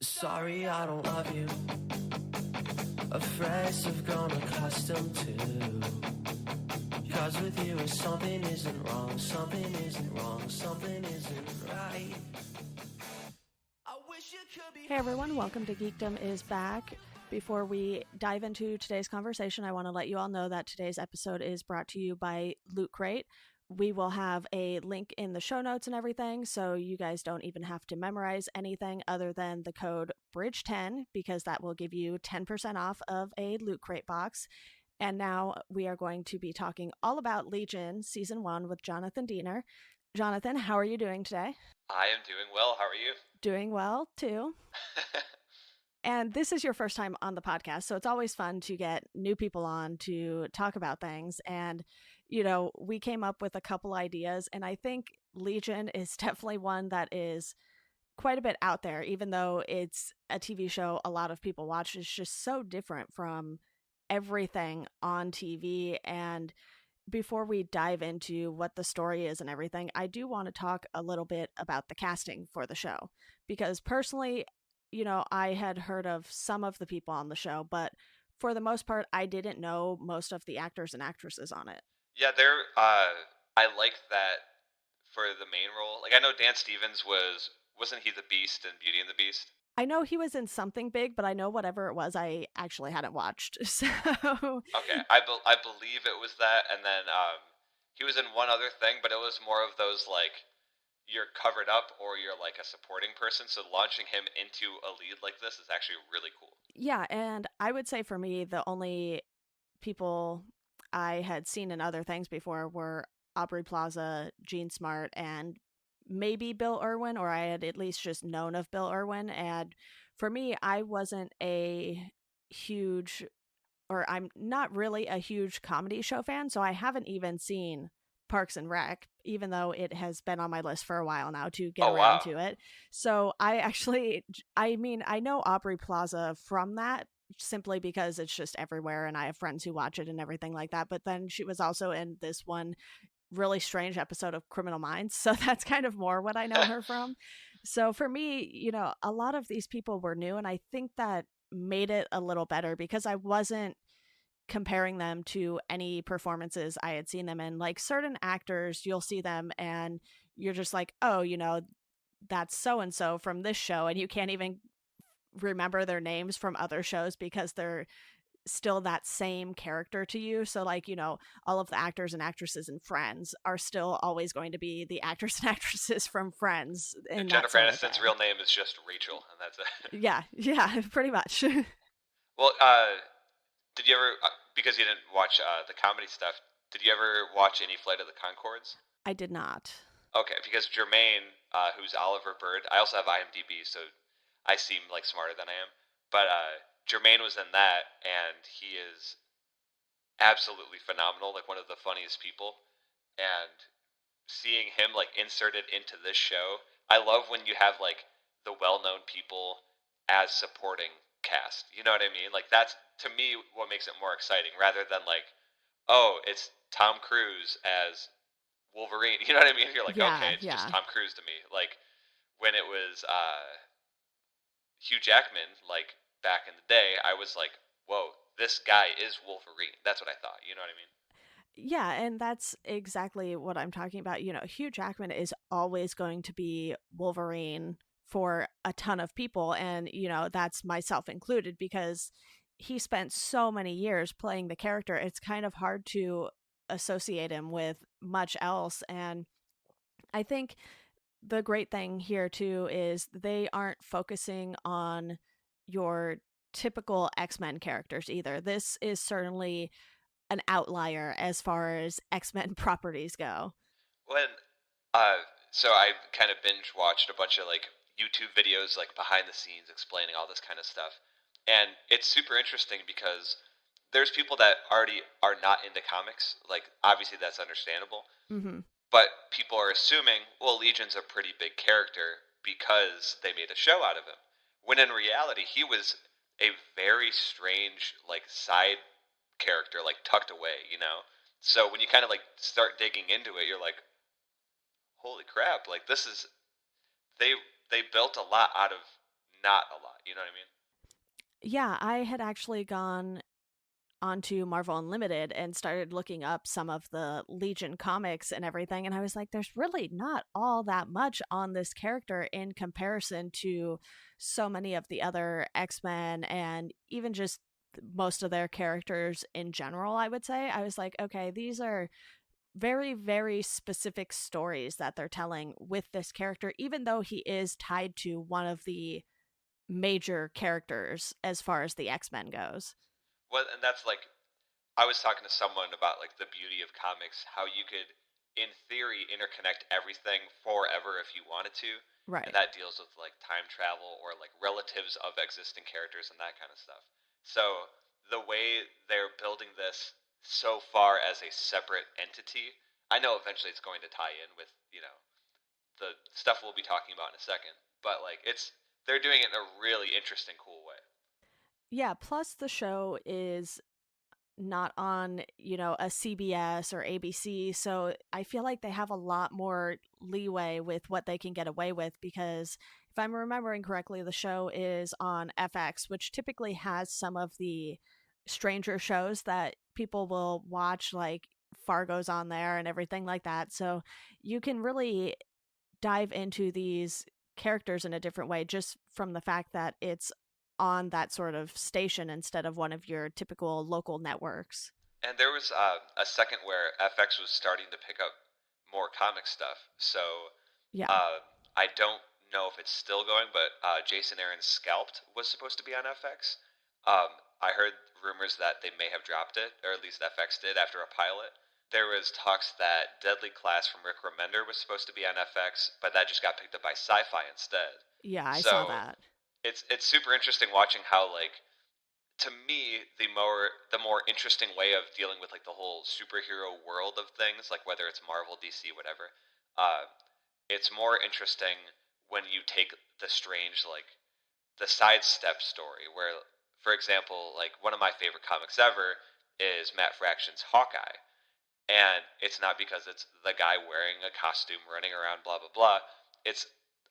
Sorry, I don't love you. Afraid I've grown accustomed to. Cause with you, something isn't wrong, something isn't wrong, something isn't right. I wish you could be. Hey everyone, welcome to Geekdom is back. Before we dive into today's conversation, I want to let you all know that today's episode is brought to you by Loot Crate. We will have a link in the show notes and everything, so you guys don't even have to memorize anything other than the code BRIDGE10, because that will give you 10% off of a Loot Crate box. And now we are going to be talking all about Legion Season 1 with Jonathan Diener. Jonathan, how are you doing today? I am doing well. How are you? Doing well, too. And this is your first time on the podcast, so it's always fun to get new people on to talk about things. And, you know, we came up with a couple ideas, and I think Legion is definitely one that is quite a bit out there, even though it's a TV show a lot of people watch. It's just so different from everything on TV. And before we dive into what the story is and everything, I do want to talk a little bit about the casting for the show, because personally, you know, I had heard of some of the people on the show, but for the most part, I didn't know most of the actors and actresses on it. Yeah, I liked that for the main role. Like, I know Dan Stevens wasn't he the Beast in Beauty and the Beast? I know he was in something big, but I know whatever it was, I actually hadn't watched. So, Okay, I believe it was that, and then he was in one other thing, but it was more of those like you're covered up or you're like a supporting person. So launching him into a lead like this is actually really cool. yeah, and I would say for me, the only people I had seen in other things before were Aubrey Plaza, Gene Smart, and maybe Bill Irwin, or I had at least just known of Bill Irwin. And for me, I wasn't a huge, or I'm not really a huge comedy show fan, so I haven't even seen Parks and Rec, even though it has been on my list for a while now to get Oh around wow. to it. So I actually, I mean, I know Aubrey Plaza from that simply because it's just everywhere and I have friends who watch it and everything like that. But then she was also in this one really strange episode of Criminal Minds. So that's kind of more what I know her from. So for me, you know, a lot of these people were new, and I think that made it a little better because I wasn't comparing them to any performances I had seen them in. Like certain actors, you'll see them and you're just like, oh, you know, that's so and so from this show. And you can't even remember their names from other shows because they're still that same character to you. So like, you know, all of the actors and actresses in Friends are still always going to be the actors and actresses from Friends in And that Jennifer sort of Aniston's thing. real name is just Rachel, and that's it. Yeah, pretty much. Well, did you ever, because you didn't watch the comedy stuff, did you ever watch any Flight of the Conchords? I did not. Okay, because Jermaine, who's Oliver Bird, I also have IMDb, so I seem like smarter than I am. But Jermaine was in that, and he is absolutely phenomenal, like one of the funniest people. And seeing him like inserted into this show, I love when you have like the well-known people as supporting cast. You know what I mean? Like that's to me what makes it more exciting rather than like, oh, it's Tom Cruise as Wolverine. You know what I mean? You're like, Yeah, okay, it's just yeah. Tom Cruise to me. Like when it was Hugh Jackman, like back in the day, I was like, whoa, this guy is Wolverine. That's what I thought. You know what I mean? Yeah, and that's exactly what I'm talking about. You know, Hugh Jackman is always going to be Wolverine for a ton of people. And, you know, that's myself included because he spent so many years playing the character. It's kind of hard to associate him with much else. And I think the great thing here, too, is they aren't focusing on your typical X-Men characters either. This is certainly an outlier as far as X-Men properties go. When uh, so I kind of binge watched a bunch of like YouTube videos, like behind the scenes, explaining all this kind of stuff, and it's super interesting because there's people that already are not into comics. Like obviously that's understandable, Mm-hmm. but people are assuming, well, Legion's a pretty big character because they made a show out of him. When in reality, he was a very strange, like, side character, like, tucked away, you know? So when you kind of, like, start digging into it, you're like, holy crap, like, this is. They, they built a lot out of not a lot. You know what I mean? Yeah, I had actually gone onto Marvel Unlimited and started looking up some of the Legion comics and everything. And I was like, there's really not all that much on this character in comparison to so many of the other X-Men and even just most of their characters in general, I would say. I was like, okay, these are very, very specific stories that they're telling with this character, even though he is tied to one of the major characters as far as the X-Men goes. Well, and that's like I was talking to someone about like the beauty of comics, how you could, in theory, interconnect everything forever if you wanted to, and Right. that deals with like time travel or like relatives of existing characters and that kind of stuff. So the way they're building this so far as a separate entity, I know eventually it's going to tie in with the stuff we'll be talking about in a second, but like they're doing it in a really interesting, cool way. Yeah, plus the show is not on, a CBS or ABC. So I feel like they have a lot more leeway with what they can get away with because if I'm remembering correctly, the show is on FX, which typically has some of the stranger shows that people will watch, like Fargo's on there and everything like that. So you can really dive into these characters in a different way just from the fact that it's on that sort of station instead of one of your typical local networks. And there was a second where FX was starting to pick up more comic stuff. So Yeah. uh, I don't know if it's still going, but Jason Aaron's Scalped was supposed to be on FX. I heard rumors that they may have dropped it, or at least FX did after a pilot. There was talks that Deadly Class from Rick Remender was supposed to be on FX, but that just got picked up by Sci-Fi instead. Yeah, I saw So that. it's super interesting watching how like to me the more interesting way of dealing with like the whole superhero world of things, like whether it's Marvel, DC, whatever, uh, it's more interesting when you take the strange like the sidestep story where, for example, like one of my favorite comics ever is Matt Fraction's Hawkeye, and it's not because it's the guy wearing a costume running around blah blah blah. It's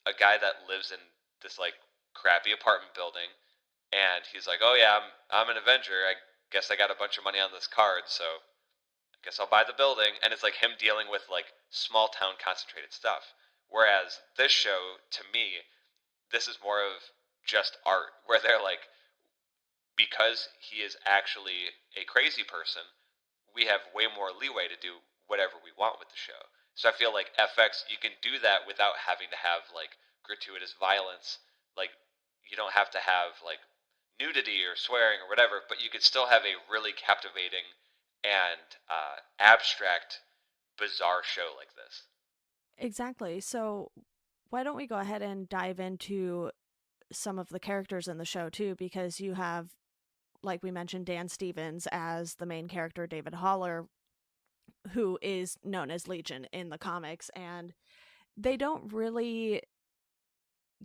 a guy that lives in this like crappy apartment building, and he's like, "Oh yeah, I'm an Avenger. I guess I got a bunch of money on this card, so I guess I'll buy the building." And it's like him dealing with like small town concentrated stuff. Whereas this show, to me, this is more of just art, where they're like, because he is actually a crazy person, we have way more leeway to do whatever we want with the show. So I feel like FX, you can do that without having to have like gratuitous violence. Like you don't have to have like nudity or swearing or whatever, but you could still have a really captivating and abstract, bizarre show like this. Exactly. So why don't we go ahead and dive into some of the characters in the show too? Because you have, like we mentioned, Dan Stevens as the main character, David Haller, who is known as Legion in the comics, and they don't really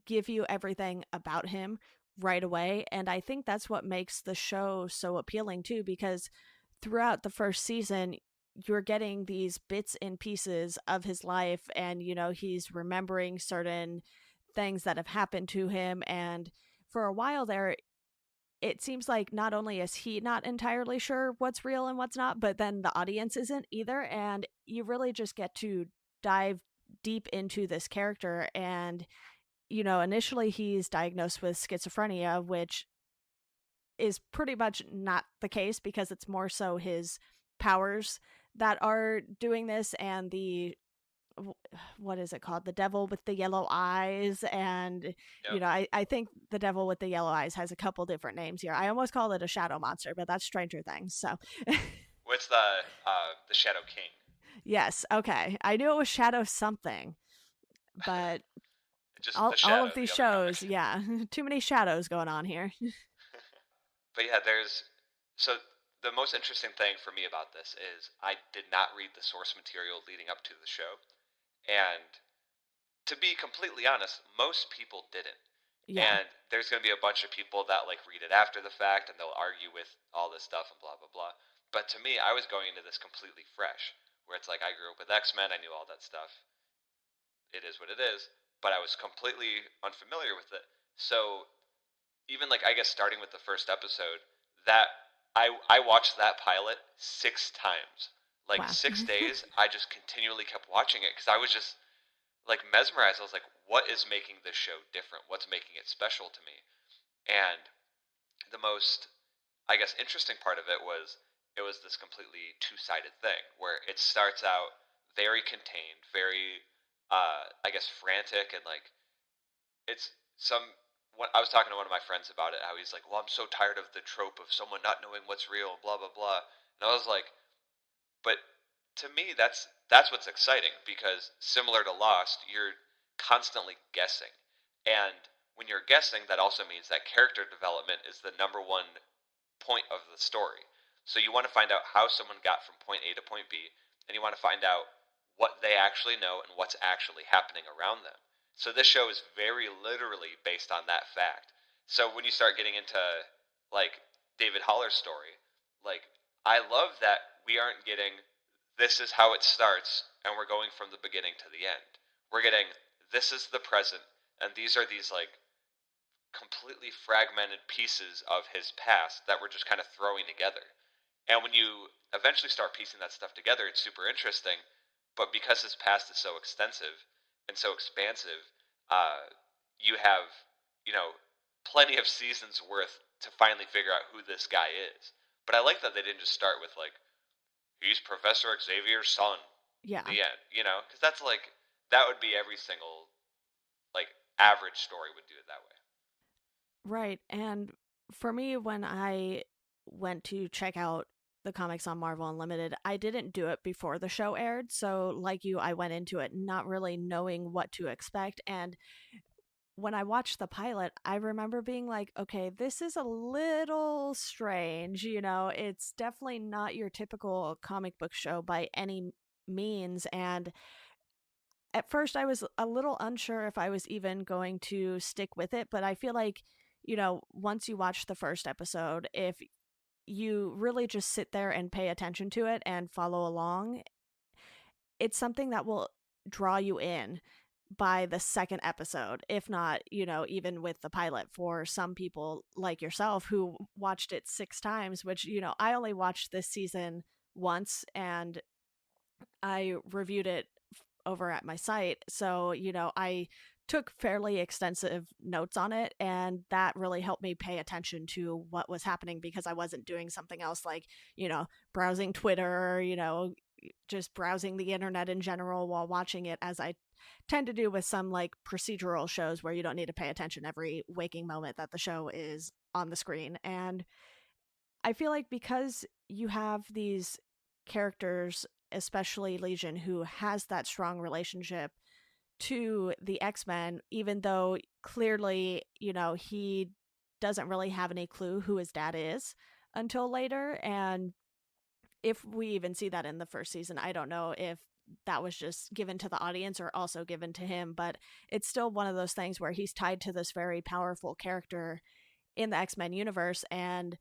give you everything about him right away. And I think that's what makes the show so appealing too, because throughout the first season, you're getting these bits and pieces of his life, and he's remembering certain things that have happened to him. And for a while there, it seems like not only is he not entirely sure what's real and what's not, but then the audience isn't either. And you really just get to dive deep into this character. And initially he's diagnosed with schizophrenia, which is pretty much not the case because it's more so his powers that are doing this, and the what is it called, the devil with the yellow eyes. And Yep. I think the devil with the yellow eyes has a couple different names here. I almost call it a shadow monster, but that's Stranger Things. So What's the Shadow King? yes, okay, I knew it was shadow something, but Just the all Shadow, of these the other shows, comic. yeah, too many shadows going on here. But yeah, there's so the most interesting thing for me about this is I did not read the source material leading up to the show, and to be completely honest, most people didn't. Yeah. And there's going to be a bunch of people that like read it after the fact and they'll argue with all this stuff and blah blah blah. But to me, I was going into this completely fresh, where it's like I grew up with X-Men, I knew all that stuff. It is what it is, but I was completely unfamiliar with it. So even like I guess starting with the first episode, that I watched that pilot 6 times. Like Wow. 6 days, I just continually kept watching it because I was just like mesmerized. I was like, what is making this show different? What's making it special to me? And the most, I guess, interesting part of it was this completely two-sided thing where it starts out very contained, very, I guess, frantic, and like it's some. I was talking to one of my friends about it, how he's like, "Well, I'm so tired of the trope of someone not knowing what's real, blah blah blah," and I was like, but to me, that's what's exciting because similar to Lost, you're constantly guessing, and when you're guessing, that also means that character development is the number one point of the story. So you want to find out how someone got from point A to point B, and you want to find out what they actually know and what's actually happening around them. So this show is very literally based on that fact. So when you start getting into like David Holler's story, like I love that we aren't getting this is how it starts and we're going from the beginning to the end. We're getting this is the present and these are these like completely fragmented pieces of his past that we're just kind of throwing together. And when you eventually start piecing that stuff together, it's super interesting. But because his past is so extensive and so expansive, you have, you know, plenty of seasons worth to finally figure out who this guy is. But I like that they didn't just start with like, he's Professor Xavier's son. Yeah. The end, because that's like that would be every single like average story would do it that way. Right. And for me, when I went to check out the comics on Marvel Unlimited, I didn't do it before the show aired. So, like you, I went into it not really knowing what to expect. And when I watched the pilot, I remember being like, okay, this is a little strange. It's definitely not your typical comic book show by any means. And at first I was a little unsure if I was even going to stick with it, but I feel like, once you watch the first episode, if you really just sit there and pay attention to it and follow along, it's something that will draw you in by the second episode, if not, even with the pilot for some people like yourself who watched it 6 times, which, I only watched this season once and I reviewed it over at my site. So, I took fairly extensive notes on it, and that really helped me pay attention to what was happening because I wasn't doing something else like, browsing Twitter, just browsing the internet in general while watching it, as I tend to do with some like procedural shows where you don't need to pay attention every waking moment that the show is on the screen. And I feel like because you have these characters, especially Legion, who has that strong relationship to the X-Men, even though clearly, he doesn't really have any clue who his dad is until later. And if we even see that in the first season, I don't know if that was just given to the audience or also given to him, but it's still one of those things where he's tied to this very powerful character in the X-Men universe. And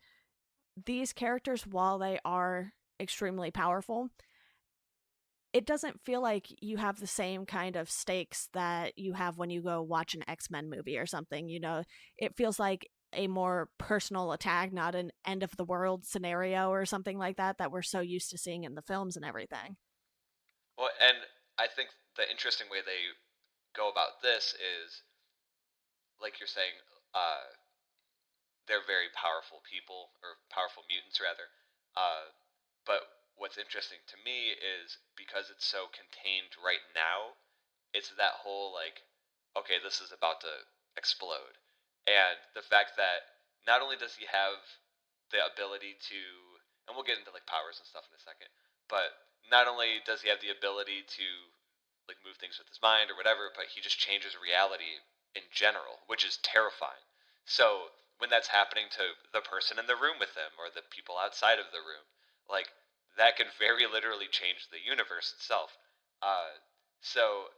these characters, while they are extremely powerful, it doesn't feel like you have the same kind of stakes that you have when you go watch an X-Men movie or something. It feels like a more personal attack, not an end of the world scenario or something like that we're so used to seeing in the films and everything. Well, and I think the interesting way they go about this is, like you're saying, uh, they're very powerful people, or powerful mutants rather. But what's interesting to me is because it's so contained right now, it's that whole like, okay, this is about to explode, and the fact that not only does he have the ability to, and we'll get into like powers and stuff in a second, but not only does he have the ability to like move things with his mind or whatever, but he just changes reality in general, which is terrifying. So when that's happening to the person in the room with him or the people outside of the room, like that can very literally change the universe itself. So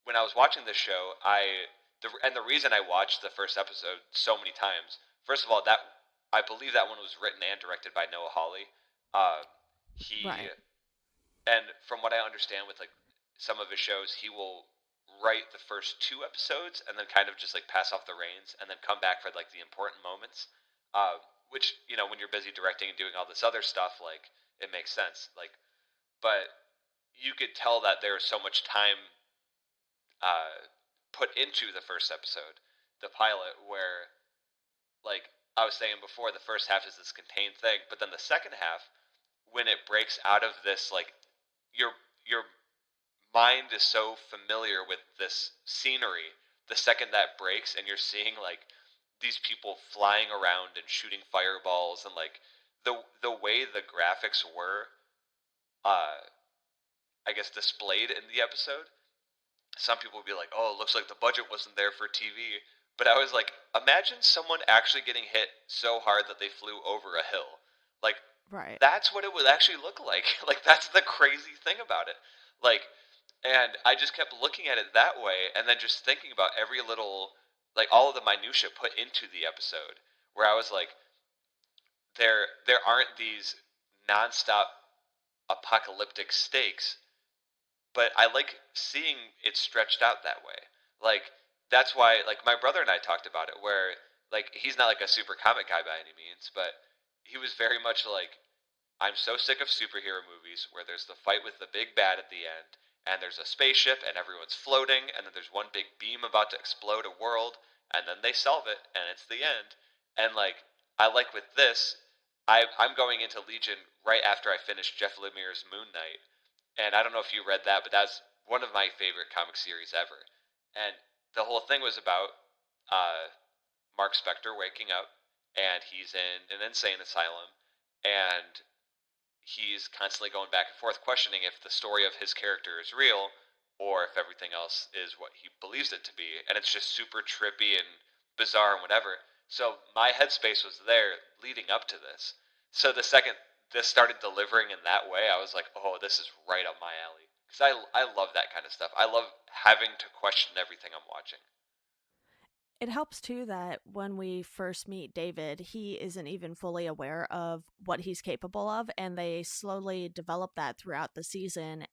when I was watching this show, and the reason I watched the first episode so many times, first of all, that I believe that one was written and directed by Noah Hawley. He Right. and from what I understand with like some of his shows, he will write the first 2 episodes and then kind of just like pass off the reins and then come back for like the important moments. Which, when you're busy directing and doing all this other stuff, like it makes sense. Like, but you could tell that there was so much time put into the first episode, the pilot, where like I was saying before, the first half is this contained thing, but then the second half, when it breaks out of this, like your mind is so familiar with this scenery, the second that breaks and you're seeing like these people flying around and shooting fireballs and like the way the graphics were, I guess, displayed in the episode. Some people would be like, "Oh, it looks like the budget wasn't there for TV." But I was like, imagine someone actually getting hit so hard that they flew over a hill. Like, Right. that's what it would actually look like. Like, that's the crazy thing about it. Like, and I just kept looking at it that way, and then just thinking about every little, like, all of the minutia put into the episode, where I was like, there aren't these nonstop apocalyptic stakes, but I like seeing it stretched out that way. Like, that's why, like, my brother and I talked about it, where, like, he's not like a super comic guy by any means, but he was very much like, I'm so sick of superhero movies where there's the fight with the big bad at the end, and there's a spaceship, and everyone's floating, and then there's one big beam about to explode a world, and then they solve it, and it's the end. And, like, I like with this, I'm going into Legion right after I finished Jeff Lemire's Moon Knight, and I don't know if you read that, but that's one of my favorite comic series ever. And the whole thing was about Mark Spector waking up, and he's in an insane asylum, and he's constantly going back and forth questioning if the story of his character is real or if everything else is what he believes it to be. And it's just super trippy and bizarre and whatever. So my headspace was there leading up to this. So the second this started delivering in that way, I was like, oh, this is right up my alley. Because I love that kind of stuff. I love having to question everything I'm watching. It helps too that when we first meet David, he isn't even fully aware of what he's capable of, and they slowly develop that throughout the season.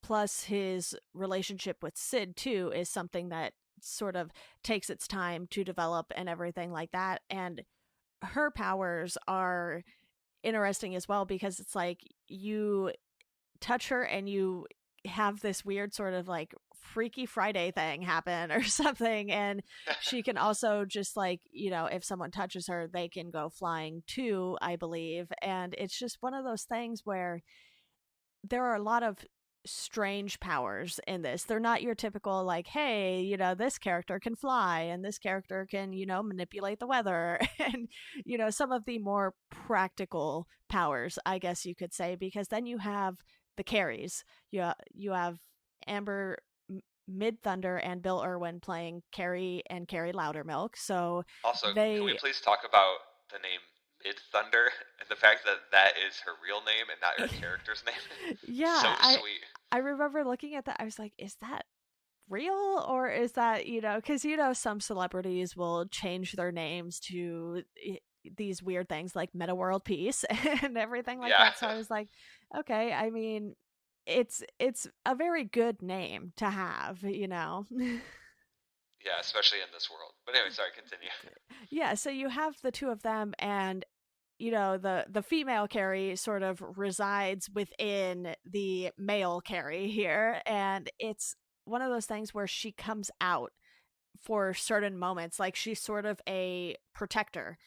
Plus, his relationship with Sid too is something that sort of takes its time to develop and everything like that. And her powers are interesting as well because it's like you touch her and you have this weird sort of like Freaky Friday thing happen or something. And she can also just like, if someone touches her, they can go flying too, I believe. And it's just one of those things where there are a lot of strange powers in this. They're not your typical like, hey, this character can fly and this character can, manipulate the weather and some of the more practical powers, I guess you could say, because then you have the Carries. You have Amber Mid Thunder and Bill Irwin playing Carrie and Carrie Loudermilk. So Also, can we they please talk about the name Mid Thunder and the fact that that is her real name and not her character's name? yeah, So I sweet. I remember looking at that. I was like, is that real or is that because some celebrities will change their names to these weird things like meta world peace and everything like Yeah. that. So I was like, okay, I mean, it's a very good name to have. Yeah, especially in this world. But anyway, sorry, continue. Yeah, so you have the two of them, and the female Carrie sort of resides within the male Carrie here, and it's one of those things where she comes out for certain moments, like she's sort of a protector.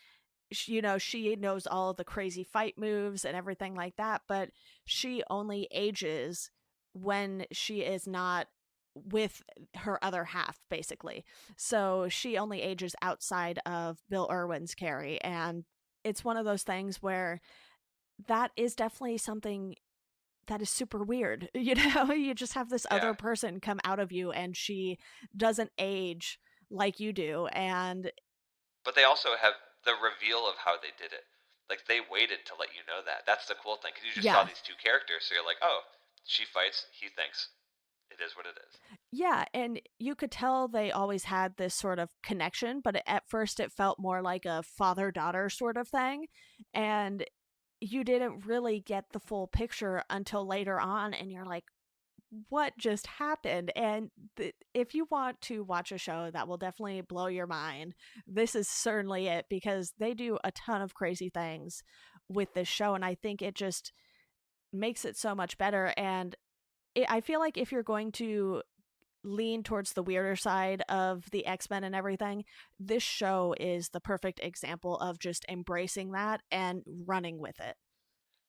She knows all of the crazy fight moves and everything like that, but she only ages when she is not with her other half, basically. So she only ages outside of Bill Irwin's Carrie, and it's one of those things where that is definitely something that is super weird. You just have this Yeah. other person come out of you and she doesn't age like you do. And But they also have the reveal of how they did it. Like, they waited to let you know that. That's the cool thing, because you just saw yeah, these two characters, so you're like, oh, she fights, he thinks. It is what it is. yeah. And you could tell they always had this sort of connection, but at first it felt more like a father daughter sort of thing. And you didn't really get the full picture until later on. And you're like, what just happened? And if you want to watch a show that will definitely blow your mind, this is certainly it, because they do a ton of crazy things with this show. And I think it just makes it so much better. And I feel like if you're going to lean towards the weirder side of the X-Men and everything, this show is the perfect example of just embracing that and running with it.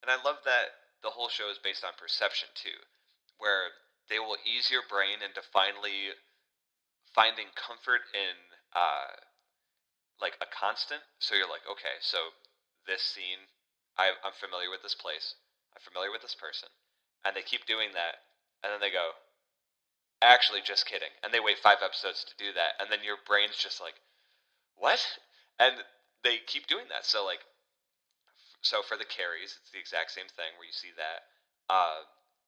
And I love that the whole show is based on perception too, where they will ease your brain into finally finding comfort in like a constant. So you're like, okay, so this scene, I'm familiar with this place, I'm familiar with this person, and they keep doing that, and then they go, actually, just kidding, and they wait 5 episodes to do that, and then your brain's just like, what? And they keep doing that. So like, so for the carries, it's the exact same thing where you see that.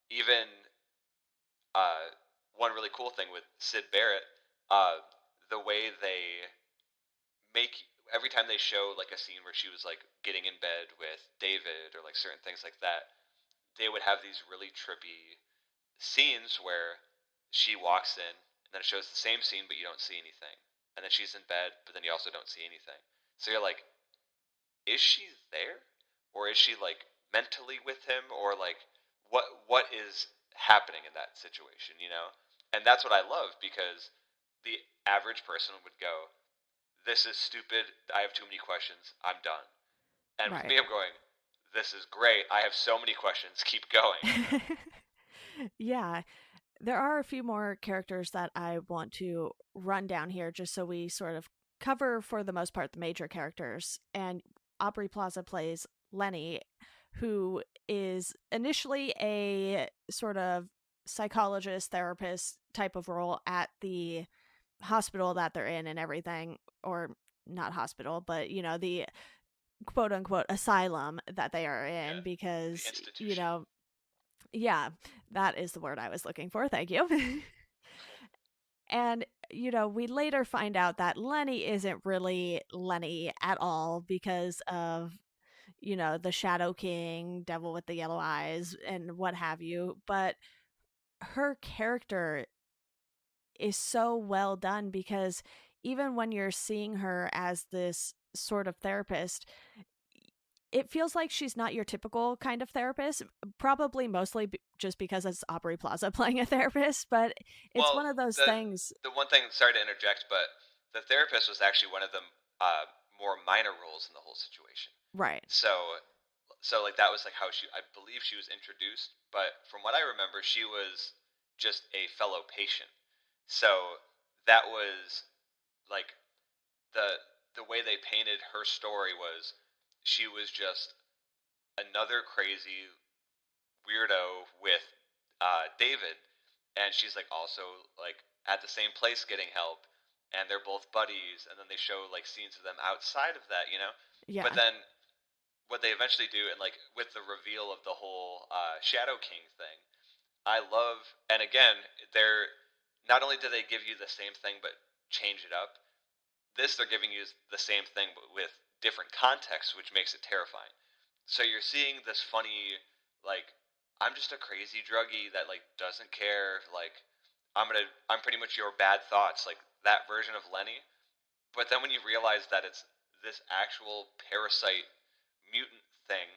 Even one really cool thing with Sid Barrett, the way they make every time they show like a scene where she was like getting in bed with David or like certain things like that, they would have these really trippy scenes where she walks in and then it shows the same scene but you don't see anything. And then she's in bed, but then you also don't see anything. So you're like, is she there? Or is she like mentally with him? Or like what is happening in that situation, you know? And that's what I love because the average person would go, this is stupid. I have too many questions. I'm done. And with Right. me, I'm going, this is great. I have so many questions. Keep going. Yeah. There are a few more characters that I want to run down here just so we sort of cover, for the most part, the major characters. And Aubrey Plaza plays Lenny, who is initially a sort of psychologist, therapist type of role at the hospital that they're in and everything, or not hospital, but the quote unquote asylum that they are in, Yeah. The because, institution. yeah, that is the word I was looking for. Thank you. And, we later find out that Lenny isn't really Lenny at all because of, the Shadow King, Devil with the Yellow Eyes, and what have you. But her character is so well done, because even when you're seeing her as this sort of therapist, it feels like she's not your typical kind of therapist, probably mostly just because it's Aubrey Plaza playing a therapist, but it's Well, one of those the things. the one thing, sorry to interject, but the therapist was actually one of the more minor roles in the whole situation. Right. So like that was like how I believe she was introduced, but from what I remember, she was just a fellow patient. So that was like the the way they painted her story was she was just another crazy weirdo with David, and she's like also like at the same place getting help, and they're both buddies, and then they show like scenes of them outside of that, you know. But Yeah. then what they eventually do, and like with the reveal of the whole Shadow King thing, I love, and again, they're not only do they give you the same thing but change it up. This they're giving you the same thing but with different context, which makes it terrifying. So you're seeing this funny, like, I'm just a crazy druggie that like doesn't care, like I'm pretty much your bad thoughts, like that version of Lenny. But then when you realize that it's this actual parasite mutant thing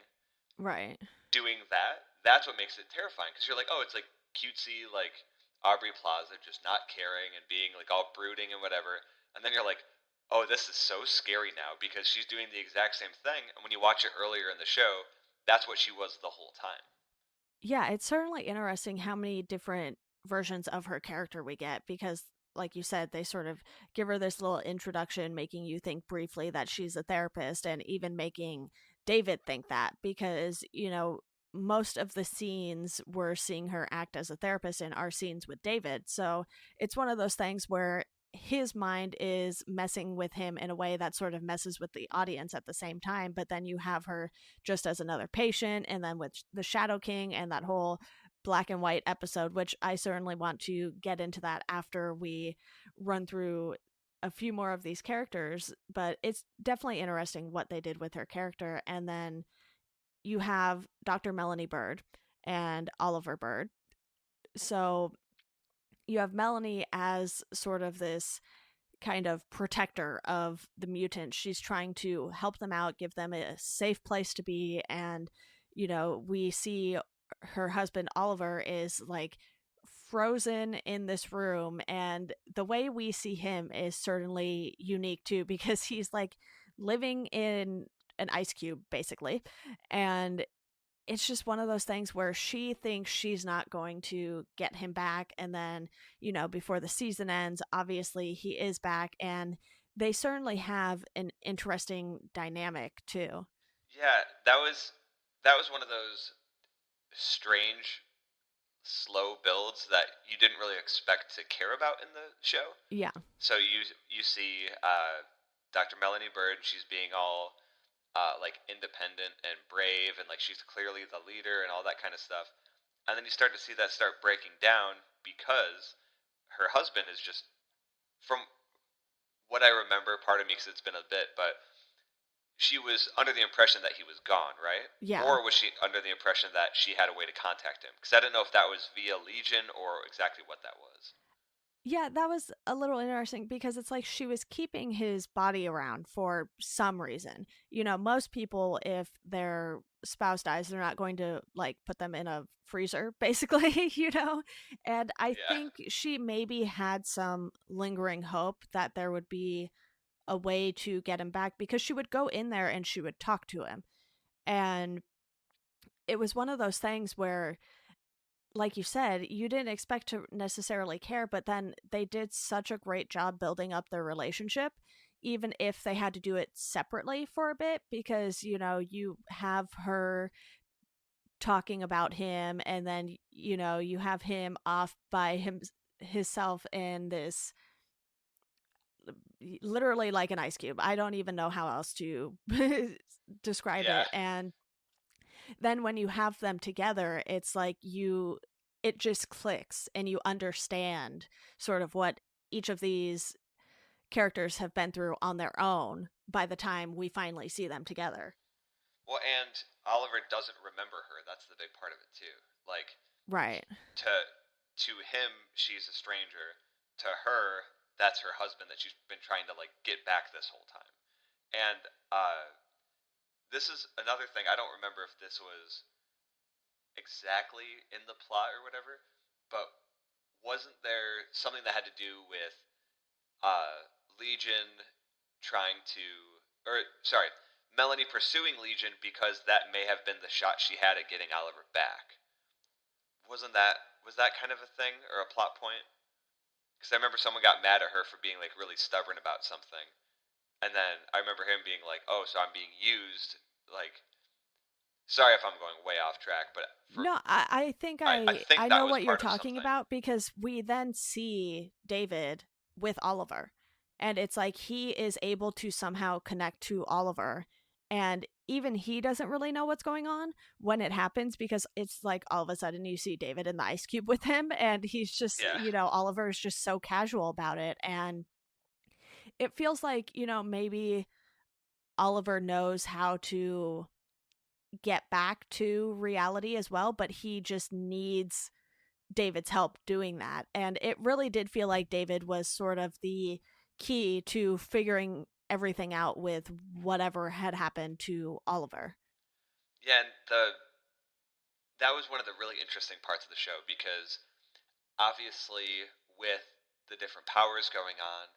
Right. doing that, that's what makes it terrifying. Because you're like, oh, it's like cutesy, like Aubrey Plaza just not caring and being like all brooding and whatever. And then you're like, oh, this is so scary now because she's doing the exact same thing. And when you watch it earlier in the show, that's what she was the whole time. Yeah, it's certainly interesting how many different versions of her character we get, because, like you said, they sort of give her this little introduction, making you think briefly that she's a therapist, and even making David think that, because, most of the scenes we're seeing her act as a therapist in are scenes with David. So it's one of those things where his mind is messing with him in a way that sort of messes with the audience at the same time. But then you have her just as another patient, and then with the Shadow King and that whole black and white episode, which I certainly want to get into that after we run through a few more of these characters. But it's definitely interesting what they did with her character. And then you have Dr. Melanie Bird and Oliver Bird, So you have Melanie as sort of this kind of protector of the mutants. She's trying to help them out, give them a safe place to be. And, we see her husband, Oliver, is like frozen in this room. And the way we see him is certainly unique too, because he's like living in an ice cube, basically. And it's just one of those things where she thinks she's not going to get him back. And then, before the season ends, obviously he is back. And they certainly have an interesting dynamic too. Yeah, that was one of those strange, slow builds that you didn't really expect to care about in the show. Yeah. So you see Dr. Melanie Bird. She's being all like independent and brave, and like she's clearly the leader and all that kind of stuff. And then you start to see that start breaking down because her husband is just, from what I remember, part of me because it's been a bit, but she was under the impression that he was gone, right? Yeah. Or was she under the impression that she had a way to contact him? Because I didn't know if that was via Legion or exactly what that was. Yeah, that was a little interesting because it's like she was keeping his body around for some reason. Most people, if their spouse dies, they're not going to like put them in a freezer, basically. And I Yeah. think she maybe had some lingering hope that there would be a way to get him back because she would go in there and she would talk to him. And it was one of those things where, like you said, you didn't expect to necessarily care, but then they did such a great job building up their relationship, even if they had to do it separately for a bit, because, you have her talking about him, and then, you have him off by himself in this literally like an ice cube. I don't even know how else to describe Yeah. it. And then when you have them together, it's like it just clicks and you understand sort of what each of these characters have been through on their own by the time we finally see them together. Well, and Oliver doesn't remember her. That's the big part of it too. Like, Right. to to him, she's a stranger. To her, that's her husband that she's been trying to like get back this whole time. And this is another thing. I don't remember if this was exactly in the plot or whatever, but wasn't there something that had to do with Legion trying to, or sorry, Melanie pursuing Legion because that may have been the shot she had at getting Oliver back? Was that kind of a thing or a plot point? Because I remember someone got mad at her for being like really stubborn about something, and then I remember him being like, "Oh, so I'm being used." Like, sorry if I'm going way off track, but No, I think I think I that know was what you're part of talking something. about because we then see David with Oliver. And it's like he is able to somehow connect to Oliver. And even he doesn't really know what's going on when it happens because it's like all of a sudden you see David in the ice cube with him and he's just, Yeah, Oliver is just so casual about it. And it feels like, maybe Oliver knows how to get back to reality as well, but he just needs David's help doing that. And it really did feel like David was sort of the key to figuring everything out with whatever had happened to Oliver. yeah, and that was one of the really interesting parts of the show because obviously with the different powers going on,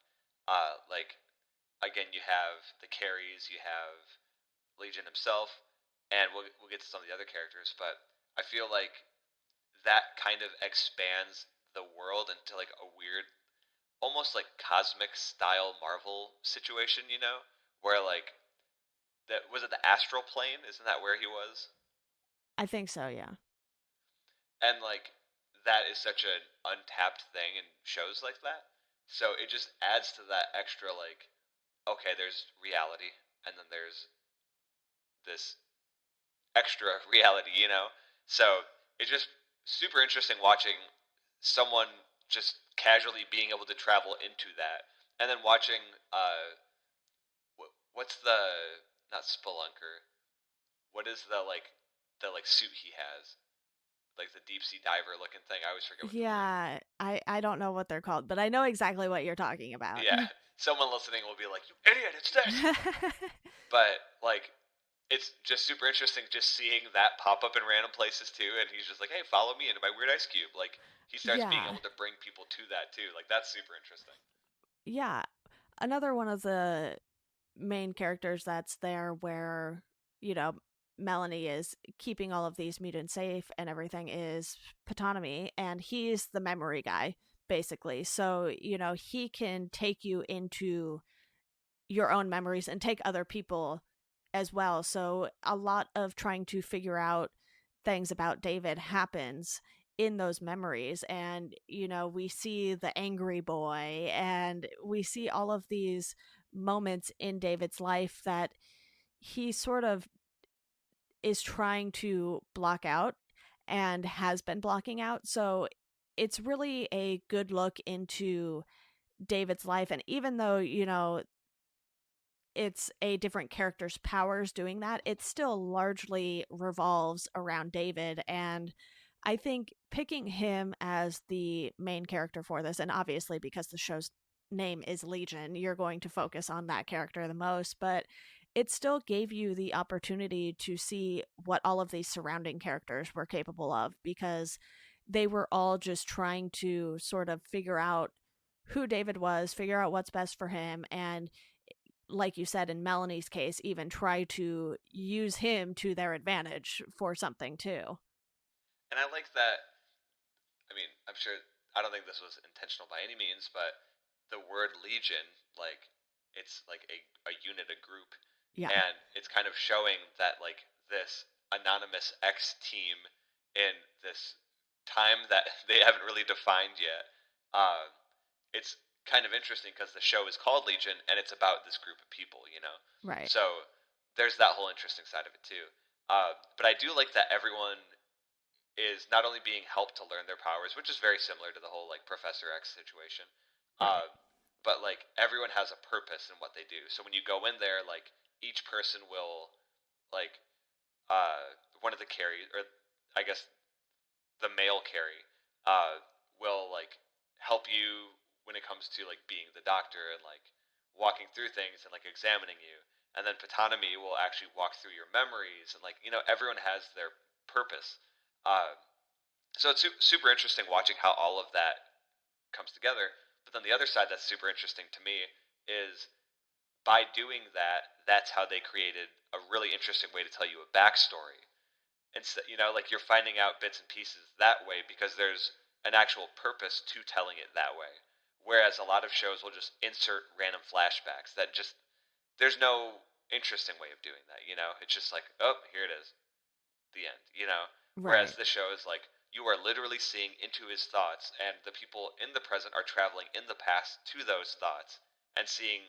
like again, you have the carries, you have Legion himself, and we'll get to some of the other characters, but I feel like that kind of expands the world into like a weird, almost like cosmic style Marvel situation, where like that was it the astral plane? Isn't that where he was? I think so, yeah. And like that is such an untapped thing in shows like that. So it just adds to that extra like, okay, there's reality, and then there's this extra reality. So it's just super interesting watching someone just casually being able to travel into that, and then watching what's the, not spelunker, what is the like suit he has? like the deep sea diver looking thing. I always forget what they're named. Yeah, I don't know what they're called, but I know exactly what you're talking about. Yeah, someone listening will be like, "You idiot! It's this." But like, it's just super interesting just seeing that pop up in random places too. And he's just like, "Hey, follow me into my weird ice cube." Like he starts being Yeah. able to bring people to that too. Like that's super interesting. Yeah. Another one of the main characters that's there where, you know, Melanie is keeping all of these mutants safe and everything is Patanomy, and he's the memory guy, basically. So, he can take you into your own memories and take other people as well. So a lot of trying to figure out things about David happens in those memories. And, we see the angry boy and we see all of these moments in David's life that he sort of is trying to block out and has been blocking out. So it's really a good look into David's life. And even though, it's a different character's powers doing that, it still largely revolves around David. And I think picking him as the main character for this, and obviously because the show's name is Legion, you're going to focus on that character the most, but it still gave you the opportunity to see what all of these surrounding characters were capable of, because they were all just trying to sort of figure out who David was, figure out what's best for him, and like you said, in Melanie's case, even try to use him to their advantage for something too. And I like that. I mean, I'm sure. I don't think this was intentional by any means, but the word legion, like, it's like a unit, a group, Yeah. and it's kind of showing that like this anonymous X team in this time that they haven't really defined yet. Uh, it's kind of interesting because the show is called Legion and it's about this group of people, you know. Right. So there's that whole interesting side of it too. But I do like that everyone is not only being helped to learn their powers, which is very similar to the whole like Professor X situation, Right. but like everyone has a purpose in what they do. So when you go in there, like each person will like one of the carry, or I guess the male carry, will like help you when it comes to like being the doctor and like walking through things and like examining you. And then Patanomy will actually walk through your memories and like everyone has their purpose. Uh, so it's super interesting watching how all of that comes together. But then the other side that's super interesting to me is by doing that, that's how they created a really interesting way to tell you a backstory. Instead, like you're finding out bits and pieces that way because there's an actual purpose to telling it that way. Whereas a lot of shows will just insert random flashbacks that just there's no interesting way of doing that. It's just like, oh, here it is, the end. Whereas Right. this show is like you are literally seeing into his thoughts, and the people in the present are traveling in the past to those thoughts and seeing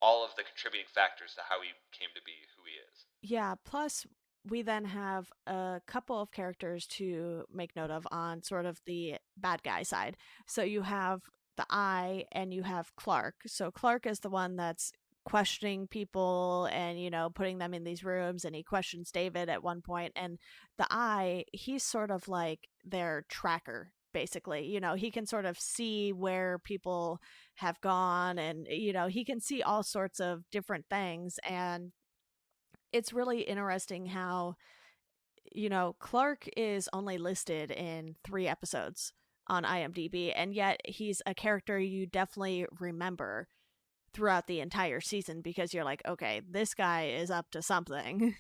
all of the contributing factors to how he came to be who he is. Yeah. Plus, we then have a couple of characters to make note of on sort of the bad guy side. So you have the Eye and you have Clark. So Clark is the one that's questioning people and, putting them in these rooms, and he questions David at one point. And the Eye, he's sort of like their tracker, basically. He can sort of see where people have gone, and, he can see all sorts of different things. And it's really interesting how, Clark is only listed in 3 episodes on IMDb, and yet he's a character you definitely remember throughout the entire season because you're like, okay, this guy is up to something.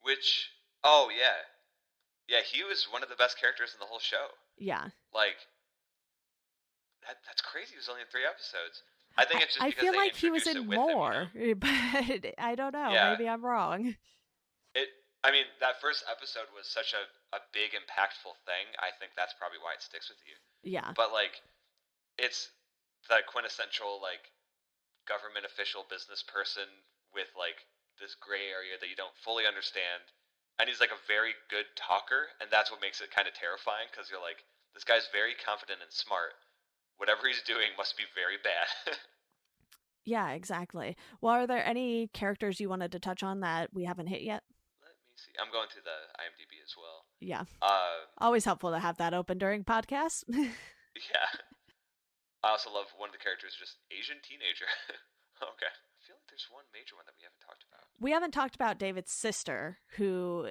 Which, oh yeah, yeah, he was one of the best characters in the whole show. Yeah. Like that's crazy. He was only in 3 episodes. I think it's just I because feel they like he was introduce it in with more, him. but I don't know. Yeah, Maybe I'm wrong. it. I mean, that first episode was such a big, impactful thing. I think that's probably why it sticks with you. Yeah. But like, it's the quintessential like government official business person with like this gray area that you don't fully understand. And he's like a very good talker, and that's what makes it kind of terrifying because you're like, this guy's very confident and smart. Whatever he's doing must be very bad. Yeah, exactly. Well, are there any characters you wanted to touch on that we haven't hit yet? Let me see. I'm going through the IMDb as well. Yeah. Um, Always helpful to have that open during podcasts. yeah. I also love one of the characters, just Asian teenager. Okay. I feel like there's one major one that we haven't talked about. We haven't talked about David's sister, who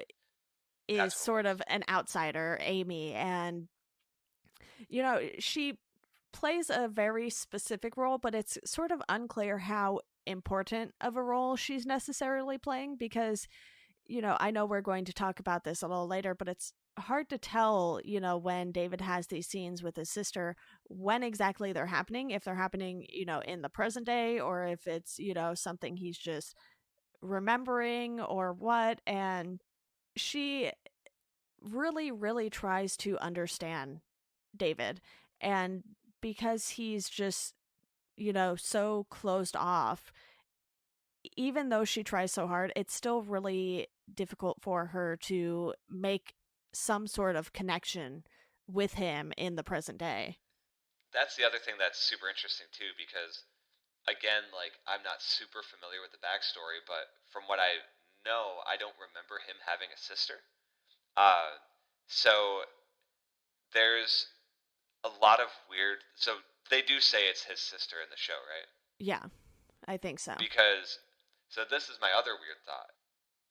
is That's what it sort was. of an outsider, Amy, and she plays a very specific role, but it's sort of unclear how important of a role she's necessarily playing because, I know we're going to talk about this a little later, but it's hard to tell, when David has these scenes with his sister, when exactly they're happening, if they're happening, in the present day, or if it's, something he's just remembering or what. And she really, really tries to understand David. And because he's just, so closed off, even though she tries so hard, it's still really difficult for her to make some sort of connection with him in the present day. That's the other thing that's super interesting too, because again, like I'm not super familiar with the backstory, but from what I know, I don't remember him having a sister. Uh, so there's a lot of weird. So they do say it's his sister in the show, right? Yeah, I think so. Because so this is my other weird thought.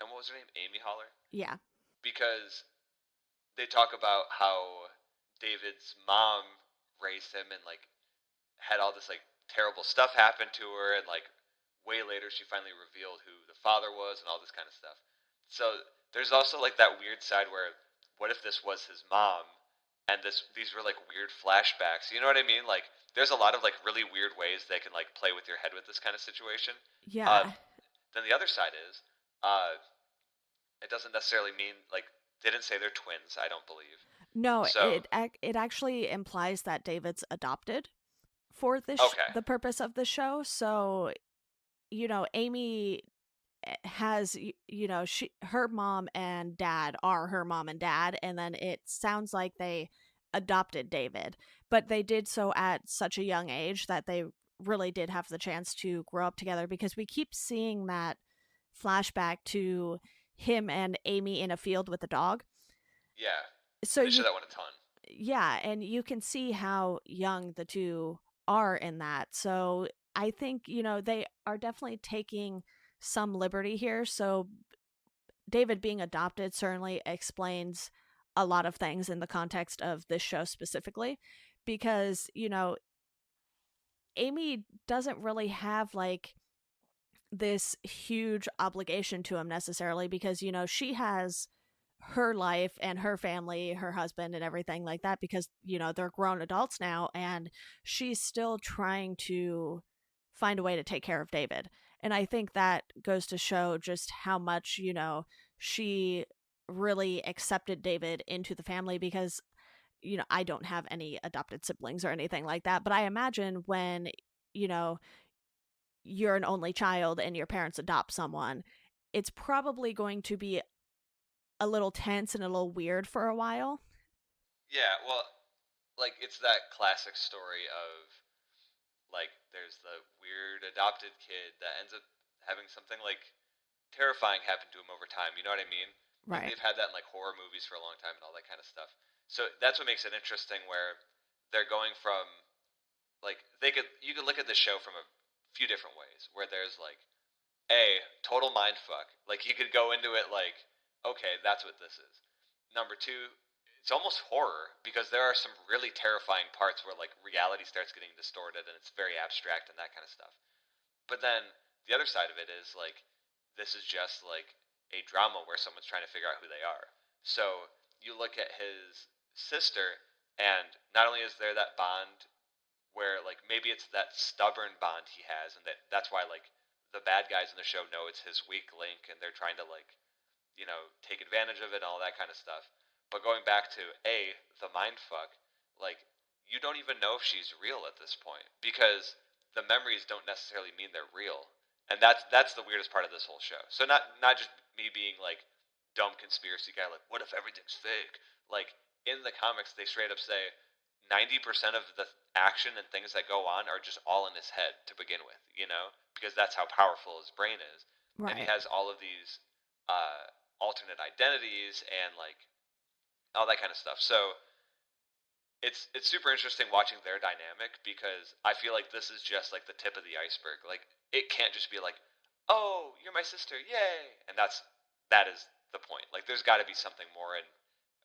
And what was her name? Amy Holler? Yeah. Because they talk about how David's mom raised him and like had all this like terrible stuff happen to her, and like way later she finally revealed who the father was and all this kind of stuff. So there's also like that weird side where what if this was his mom and these were like weird flashbacks, you know what I mean? Like there's a lot of like really weird ways they can like play with your head with this kind of situation. uh, Yeah. then the other side is uh, it doesn't necessarily mean like they didn't say they're twins, I don't believe. No, So it actually implies that David's adopted for okay, the purpose of the show. So, Amy has her mom and dad are her mom and dad, and then it sounds like they adopted David, but they did so at such a young age that they really did have the chance to grow up together, because we keep seeing that flashback to him and Amy in a field with the dog. yeah, So they show that one a ton. yeah, and you can see how young the two are in that. So I think, they are definitely taking some liberty here. So David being adopted certainly explains a lot of things in the context of this show specifically, because, Amy doesn't really have like this huge obligation to him necessarily, because, she has her life and her family, her husband, and everything like that, because, they're grown adults now, and she's still trying to find a way to take care of David. And I think that goes to show just how much, she really accepted David into the family, because, I don't have any adopted siblings or anything like that, but I imagine when, you know, you're an only child and your parents adopt someone, it's probably going to be a little tense and a little weird for a while. Yeah, well, like it's that classic story of like there's the weird adopted kid that ends up having something like terrifying happen to him over time. You know what I mean? Like Right. they've had that in like horror movies for a long time and all that kind of stuff. So that's what makes it interesting where they're going from like you could look at the show from a few different ways where there's like a total mind fuck. Like you could go into it like, okay, that's what this is. Number two, it's almost horror because there are some really terrifying parts where like reality starts getting distorted and it's very abstract and that kind of stuff. But then the other side of it is like this is just like a drama where someone's trying to figure out who they are. So you look at his sister, and not only is there that bond where like maybe it's that stubborn bond he has, and that's why like the bad guys in the show know it's his weak link, and they're trying to like take advantage of it and all that kind of stuff. But going back to the mind fuck, like you don't even know if she's real at this point because the memories don't necessarily mean they're real, and that's the weirdest part of this whole show. So not just me being like dumb conspiracy guy, like what if everything's fake? Like in the comics, they straight up say 90% of the action and things that go on are just all in his head to begin with, because that's how powerful his brain is, and he Right. has all of these alternate identities and like all that kind of stuff. So it's super interesting watching their dynamic because I feel like this is just like the tip of the iceberg. Like it can't just be like, "Oh, you're my sister, yay!" And that is the point. Like there's got to be something more and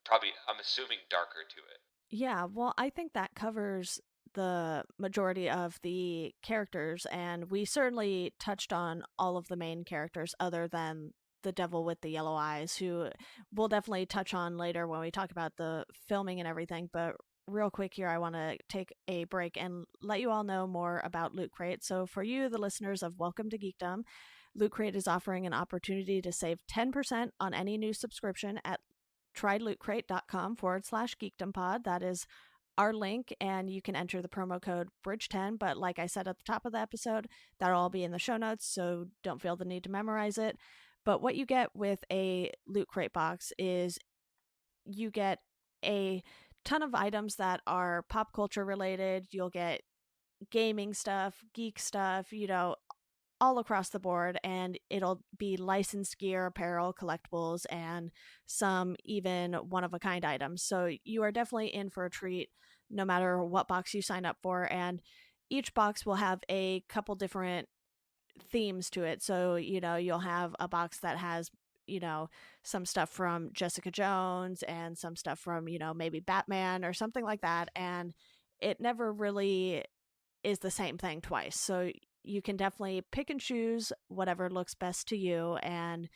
probably I'm assuming darker to it. Yeah, well, I think that covers the majority of the characters, and we certainly touched on all of the main characters other than the devil with the yellow eyes, who we'll definitely touch on later when we talk about the filming and everything. But real quick here, I want to take a break and let you all know more about Loot Crate. So, for you, the listeners of Welcome to Geekdom, Loot Crate is offering an opportunity to save 10% on any new subscription at trylootcrate.com/geekdompod. That is our link, and you can enter the promo code Bridge10. But like I said at the top of the episode, that'll all be in the show notes, so don't feel the need to memorize it. But what you get with a Loot Crate box is you get a ton of items that are pop culture related. You'll get gaming stuff, geek stuff, all across the board, and it'll be licensed gear, apparel, collectibles, and some even one of a kind items. So you are definitely in for a treat no matter what box you sign up for. And each box will have a couple different themes to it. So, you'll have a box that has, some stuff from Jessica Jones and some stuff from, maybe Batman or something like that. And it never really is the same thing twice. So you can definitely pick and choose whatever looks best to you. And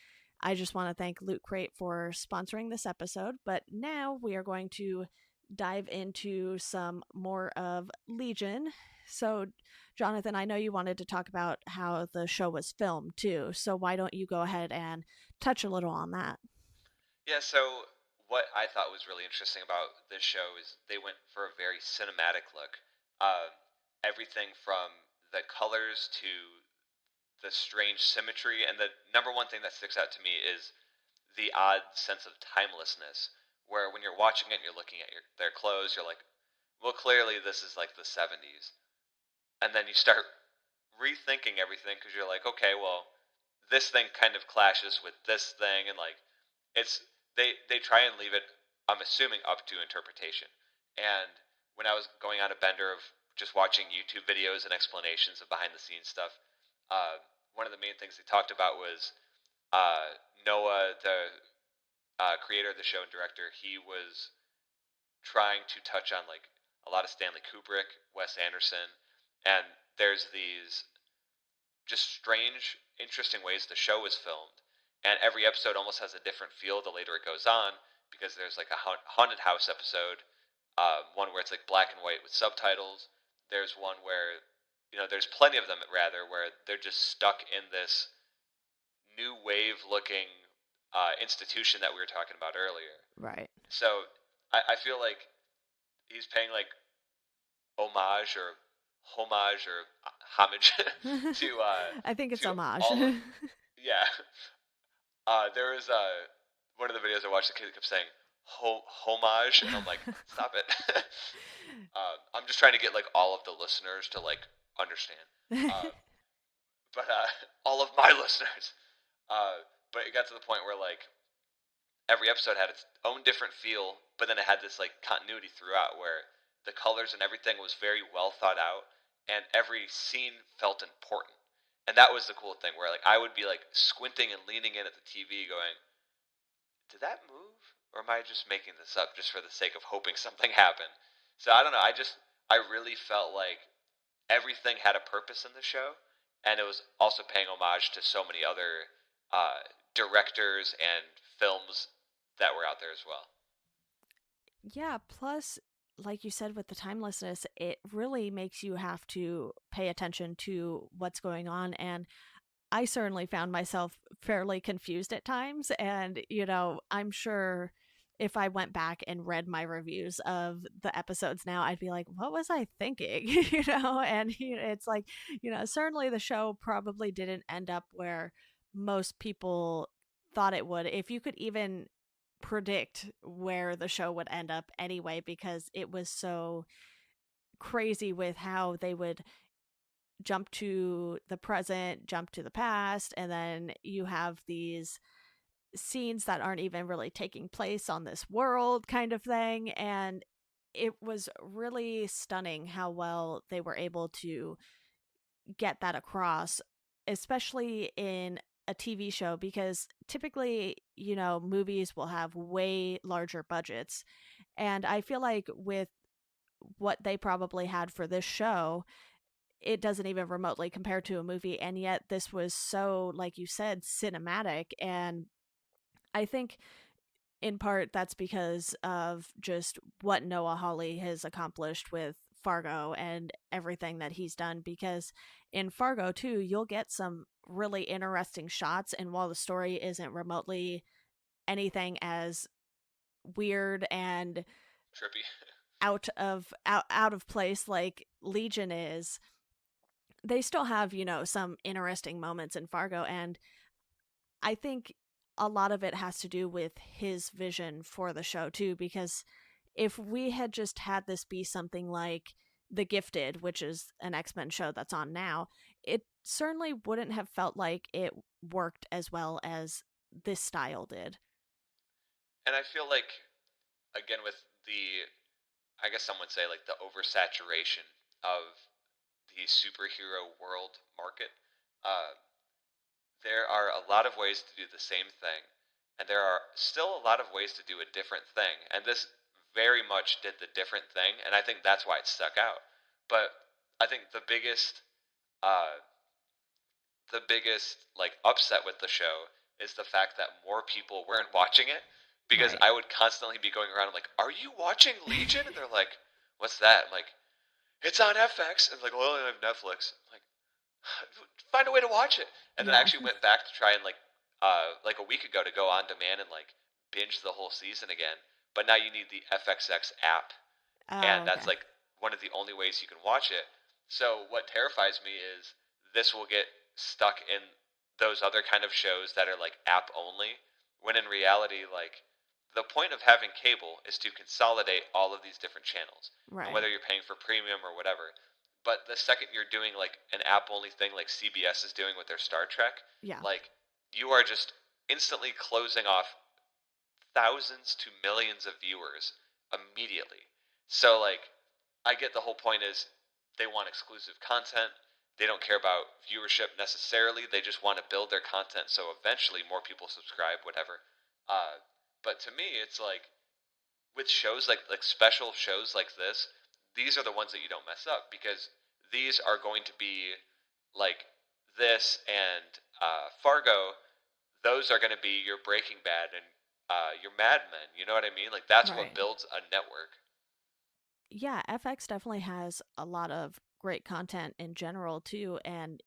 I just want to thank Loot Crate for sponsoring this episode. But now we are going to dive into some more of Legion. So, Jonathan, I know you wanted to talk about how the show was filmed too. So why don't you go ahead and touch a little on that? Yeah, so what I thought was really interesting about this show is they went for a very cinematic look. Um, Everything from the colors to the strange symmetry, and the number one thing that sticks out to me is the odd sense of timelessness. Where when you're watching it and you're looking at their clothes, you're like, well, clearly this is like the 70s. And then you start rethinking everything because you're like, okay, well, this thing kind of clashes with this thing, and like it's they try and leave it, I'm assuming, up to interpretation. And when I was going on a bender of just watching YouTube videos and explanations of behind the scenes stuff, one of the main things they talked about was Noah, the creator of the show and director. He was trying to touch on like a lot of Stanley Kubrick, Wes Anderson, and there's these just strange, interesting ways the show was filmed. And every episode almost has a different feel the later it goes on, because there's like a haunted house episode, one where it's like black and white with subtitles. There's one where, there's plenty of them rather, where they're just stuck in this new wave looking institution that we were talking about earlier. Right. So I feel like he's paying like homage or homage to I think it's to homage. all of, yeah. There was one of the videos I watched. The kid kept saying homage, and I'm like, stop it. I'm just trying to get like all of the listeners to like understand, but all of my listeners. But it got to the point where like every episode had its own different feel, but then it had this like continuity throughout where the colors and everything was very well thought out, and every scene felt important. And that was the cool thing where like I would be like squinting and leaning in at the TV going, did that move? Or am I just making this up just for the sake of hoping something happened? So I don't know, I really felt like everything had a purpose in the show, and it was also paying homage to so many other directors and films that were out there as well. Yeah, plus, like you said, with the timelessness, it really makes you have to pay attention to what's going on. And I certainly found myself fairly confused at times. And, I'm sure if I went back and read my reviews of the episodes now, I'd be like, what was I thinking? And it's like, certainly the show probably didn't end up where most people thought it would. If you could even predict where the show would end up anyway, because it was so crazy with how they would jump to the present, jump to the past, and then you have these scenes that aren't even really taking place on this world kind of thing. And it was really stunning how well they were able to get that across, especially in a TV show, because typically, movies will have way larger budgets. And I feel like with what they probably had for this show, it doesn't even remotely compare to a movie. And yet, this was so, like you said, cinematic. And I think in part that's because of just what Noah Hawley has accomplished with Fargo and everything that he's done. Because in Fargo, too, you'll get some really interesting shots. And while the story isn't remotely anything as weird and Trippy. out of place like Legion is, they still have, some interesting moments in Fargo. And I think a lot of it has to do with his vision for the show too, because if we had just had this be something like The Gifted, which is an X-Men show that's on now, it certainly wouldn't have felt like it worked as well as this style did. And I feel like, again, with the, I guess some would say, like, the oversaturation of the superhero world market, uh, there are a lot of ways to do the same thing, and there are still a lot of ways to do a different thing. And this very much did the different thing, and I think that's why it stuck out. But I think uh, the biggest like upset with the show is the fact that more people weren't watching it, because Right. I would constantly be going around like, "Are you watching Legion?" And they're like, "What's that?" I'm like, "It's on FX." And like, "Well, I have Netflix." I'm like, find a way to watch it. And then I Yeah. actually went back to try and like a week ago to go on demand and like binge the whole season again. But now you need the FXX app, and Oh, that's okay. like one of the only ways you can watch it. So what terrifies me is this will get stuck in those other kind of shows that are like app only, when in reality, like, the point of having cable is to consolidate all of these different channels, and Right. whether you're paying for premium or whatever. But the second you're doing like an app only thing like CBS is doing with their Star Trek, Yeah. like, you are just instantly closing off thousands to millions of viewers immediately. So like, I get the whole point is they want exclusive content. They don't care about viewership necessarily. They just want to build their content so eventually more people subscribe, whatever. Uh, but to me, it's like with shows like special shows like this, these are the ones that you don't mess up, because these are going to be like this and Fargo. Those are going to be your Breaking Bad and your Mad Men. You know what I mean? Like, that's what Right. builds a network. Yeah, FX definitely has a lot of great content in general too. And,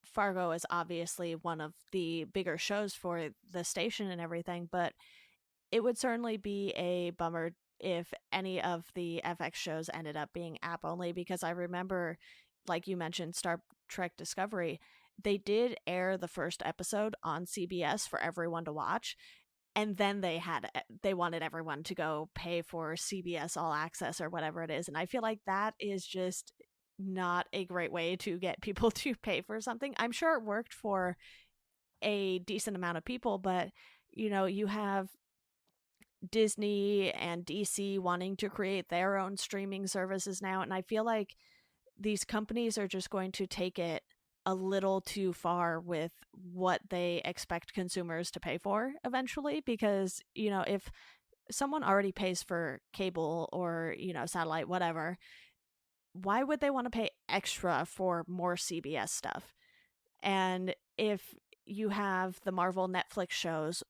Fargo is obviously one of the bigger shows for the station and everything, but it would certainly be a bummer if any of the FX shows ended up being app only, because I remember, like you mentioned, Star Trek Discovery, they did air the first episode on CBS for everyone to watch, and then they wanted everyone to go pay for CBS All Access or whatever it is. And I feel like that is just not a great way to get people to pay for something. I'm sure it worked for a decent amount of people, but you have Disney and DC wanting to create their own streaming services now, and I feel like these companies are just going to take it a little too far with what they expect consumers to pay for eventually, because if someone already pays for cable or satellite, whatever, why would they want to pay extra for more CBS stuff? And if you have the Marvel Netflix shows,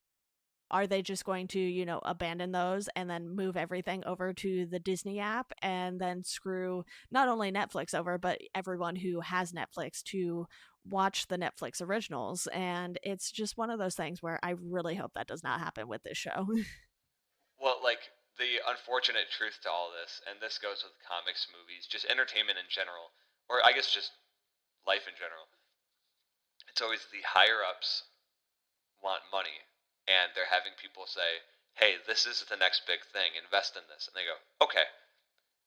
are they just going to, abandon those and then move everything over to the Disney app and then screw not only Netflix over, but everyone who has Netflix to watch the Netflix originals? And it's just one of those things where I really hope that does not happen with this show. Well, like, the unfortunate truth to all this, and this goes with comics, movies, just entertainment in general, or I guess just life in general, it's always the higher ups want money, and they're having people say, "Hey, this is the next big thing. Invest in this," and they go, "Okay,"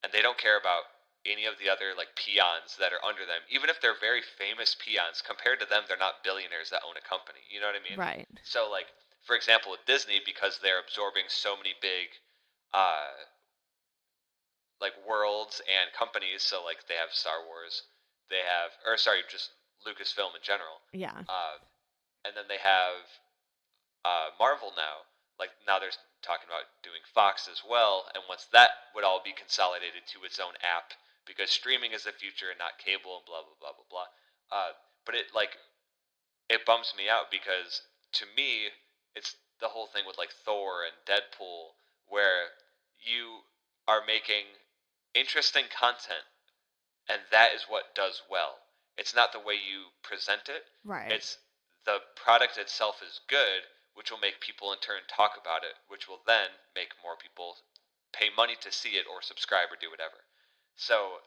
and they don't care about any of the other like peons that are under them, even if they're very famous peons. Compared to them, they're not billionaires that own a company. You know what I mean? Right. So like, for example, with Disney, because they're absorbing so many big, uh, like worlds and companies. So like they have Star Wars, they have, or sorry, just Lucasfilm in general. Yeah. And then they have Marvel now. Like now they're talking about doing Fox as well, and once that would all be consolidated to its own app, because streaming is the future and not cable and blah blah blah blah blah. But it bums me out because to me it's the whole thing with like Thor and Deadpool where you are making interesting content and that is what does well. It's not the way you present it. Right. It's the product itself is good, which will make people in turn talk about it, which will then make more people pay money to see it or subscribe or do whatever. So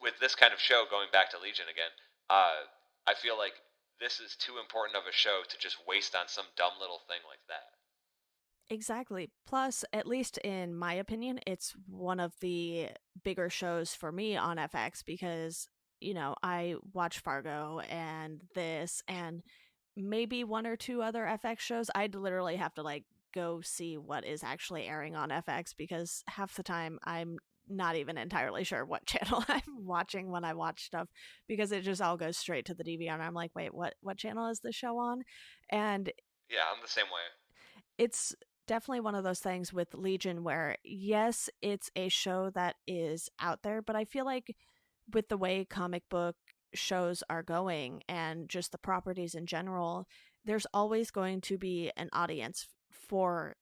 with this kind of show, going back to Legion again, I feel like this is too important of a show to just waste on some dumb little thing like that. Exactly. Plus, at least in my opinion, it's one of the bigger shows for me on FX because, I watch Fargo and this and maybe one or two other FX shows. I'd literally have to like go see what is actually airing on FX because half the time I'm not even entirely sure what channel I'm watching when I watch stuff because it just all goes straight to the DVR and I'm like, wait, what channel is the show on? And Yeah, I'm the same way. it's definitely one of those things with Legion where, yes, it's a show that is out there, but I feel like with the way comic book shows are going and just the properties in general, there's always going to be an audience for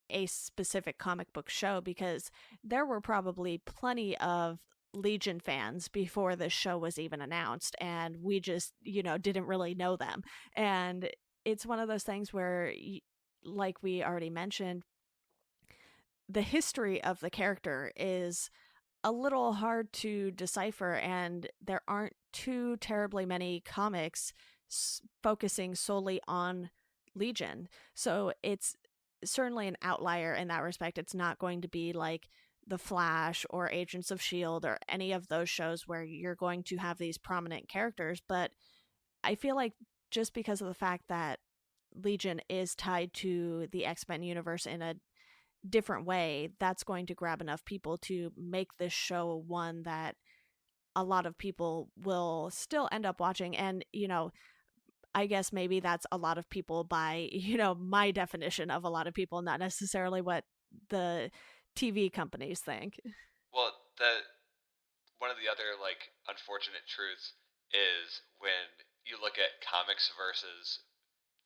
a specific comic book show because there were probably plenty of Legion fans before this show was even announced, and we just, didn't really know them. And it's one of those things where, like we already mentioned, the history of the character is a little hard to decipher, and there aren't too terribly many comics focusing solely on Legion. So it's certainly an outlier in that respect. It's not going to be like The Flash or Agents of S.H.I.E.L.D. or any of those shows where you're going to have these prominent characters, but I feel like just because of the fact that Legion is tied to the X-Men universe in a different way, that's going to grab enough people to make this show one that a lot of people will still end up watching. And, I guess maybe that's a lot of people by, my definition of a lot of people, not necessarily what the TV companies think. Well, the one of the other like unfortunate truths is when you look at comics versus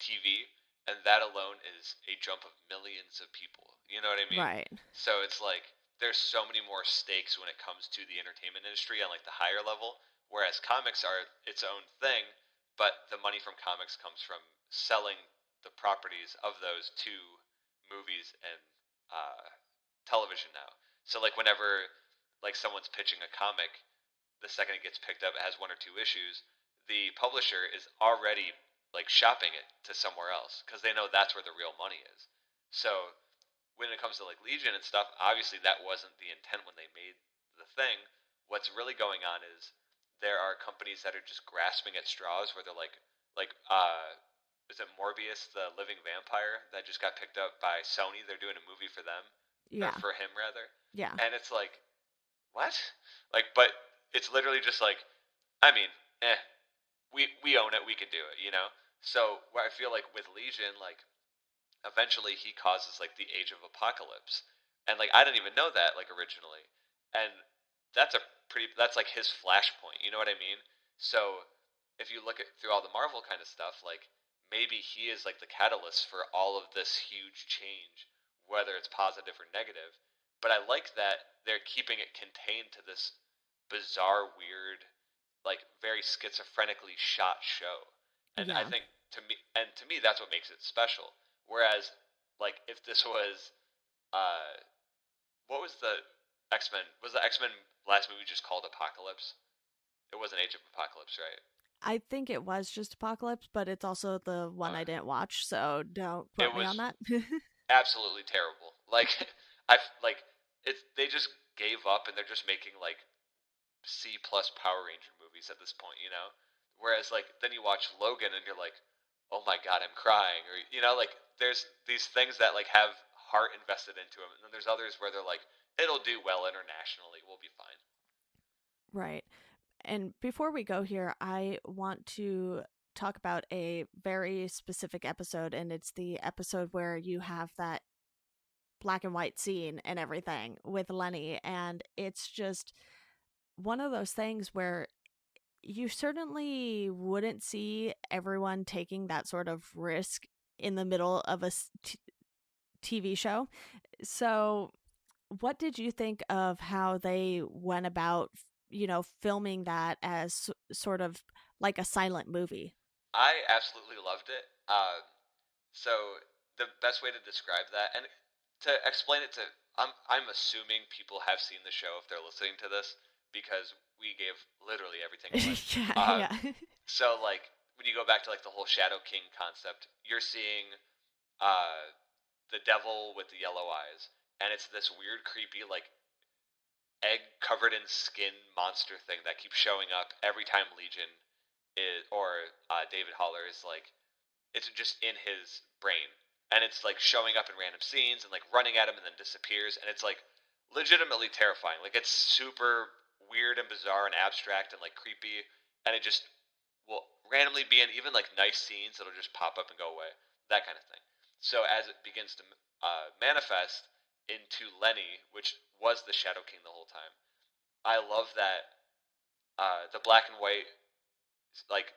TV, and that alone is a jump of millions of people. You know what I mean? Right. So it's like there's so many more stakes when it comes to the entertainment industry on like the higher level, whereas comics are its own thing, but the money from comics comes from selling the properties of those to movies and television now. So like whenever like someone's pitching a comic, the second it gets picked up, it has one or two issues. The publisher is already like shopping it to somewhere else because they know that's where the real money is. So when it comes to like Legion and stuff, obviously that wasn't the intent when they made the thing. What's really going on is there are companies that are just grasping at straws where they're like is it Morbius the living vampire that just got picked up by Sony? They're doing a movie for them or Yeah. for him rather. Yeah. And it's like what? Like but it's literally just like I mean, we own it, we can do it, you know? So where I feel like with Legion, like eventually he causes like the Age of Apocalypse, and like I didn't even know that like originally, and that's like his flashpoint. You know what I mean? So if you look at through all the Marvel kind of stuff, like maybe he is like the catalyst for all of this huge change, whether it's positive or negative. But I like that they're keeping it contained to this bizarre, weird, like very schizophrenically shot show. And I Yeah. think to me that's what makes it special. Whereas like if this was uh what was the X-Men was the X-Men last movie just called Apocalypse? It wasn't Age of Apocalypse, right? I think it was just Apocalypse, but it's also the one I Okay. didn't watch, so don't It quote me on was that. absolutely terrible. Like I like it's they just gave up and they're just making like C plus Power Ranger movies at this point, Whereas like then you watch Logan and you're like, oh my god, I'm crying, or like there's these things that like have heart invested into them, and then there's others where they're like, it'll do well internationally, we'll be fine. Right. And before we go here, I want to talk about a very specific episode, and it's the episode where you have that black and white scene and everything with Lenny. And it's just one of those things where you certainly wouldn't see everyone taking that sort of risk in the middle of a TV show. So, what did you think of how they went about, filming that as sort of like a silent movie? I absolutely loved it. So the best way to describe that, and to explain it to, I'm assuming people have seen the show if they're listening to this, because we gave literally everything away. Yeah, yeah. So like when you go back to like the whole Shadow King concept, you're seeing uh, the devil with the yellow eyes, and it's this weird, creepy, like egg covered in skin monster thing that keeps showing up every time Legion is or David Haller is like, it's just in his brain, and it's like showing up in random scenes and like running at him and then disappears, and it's like legitimately terrifying. Like it's super weird and bizarre and abstract and like creepy, and it just will randomly be in even like nice scenes. It'll just pop up and go away, that kind of thing. So as it begins to manifest into Lenny, which was the Shadow King the whole time, I love that the black and white, like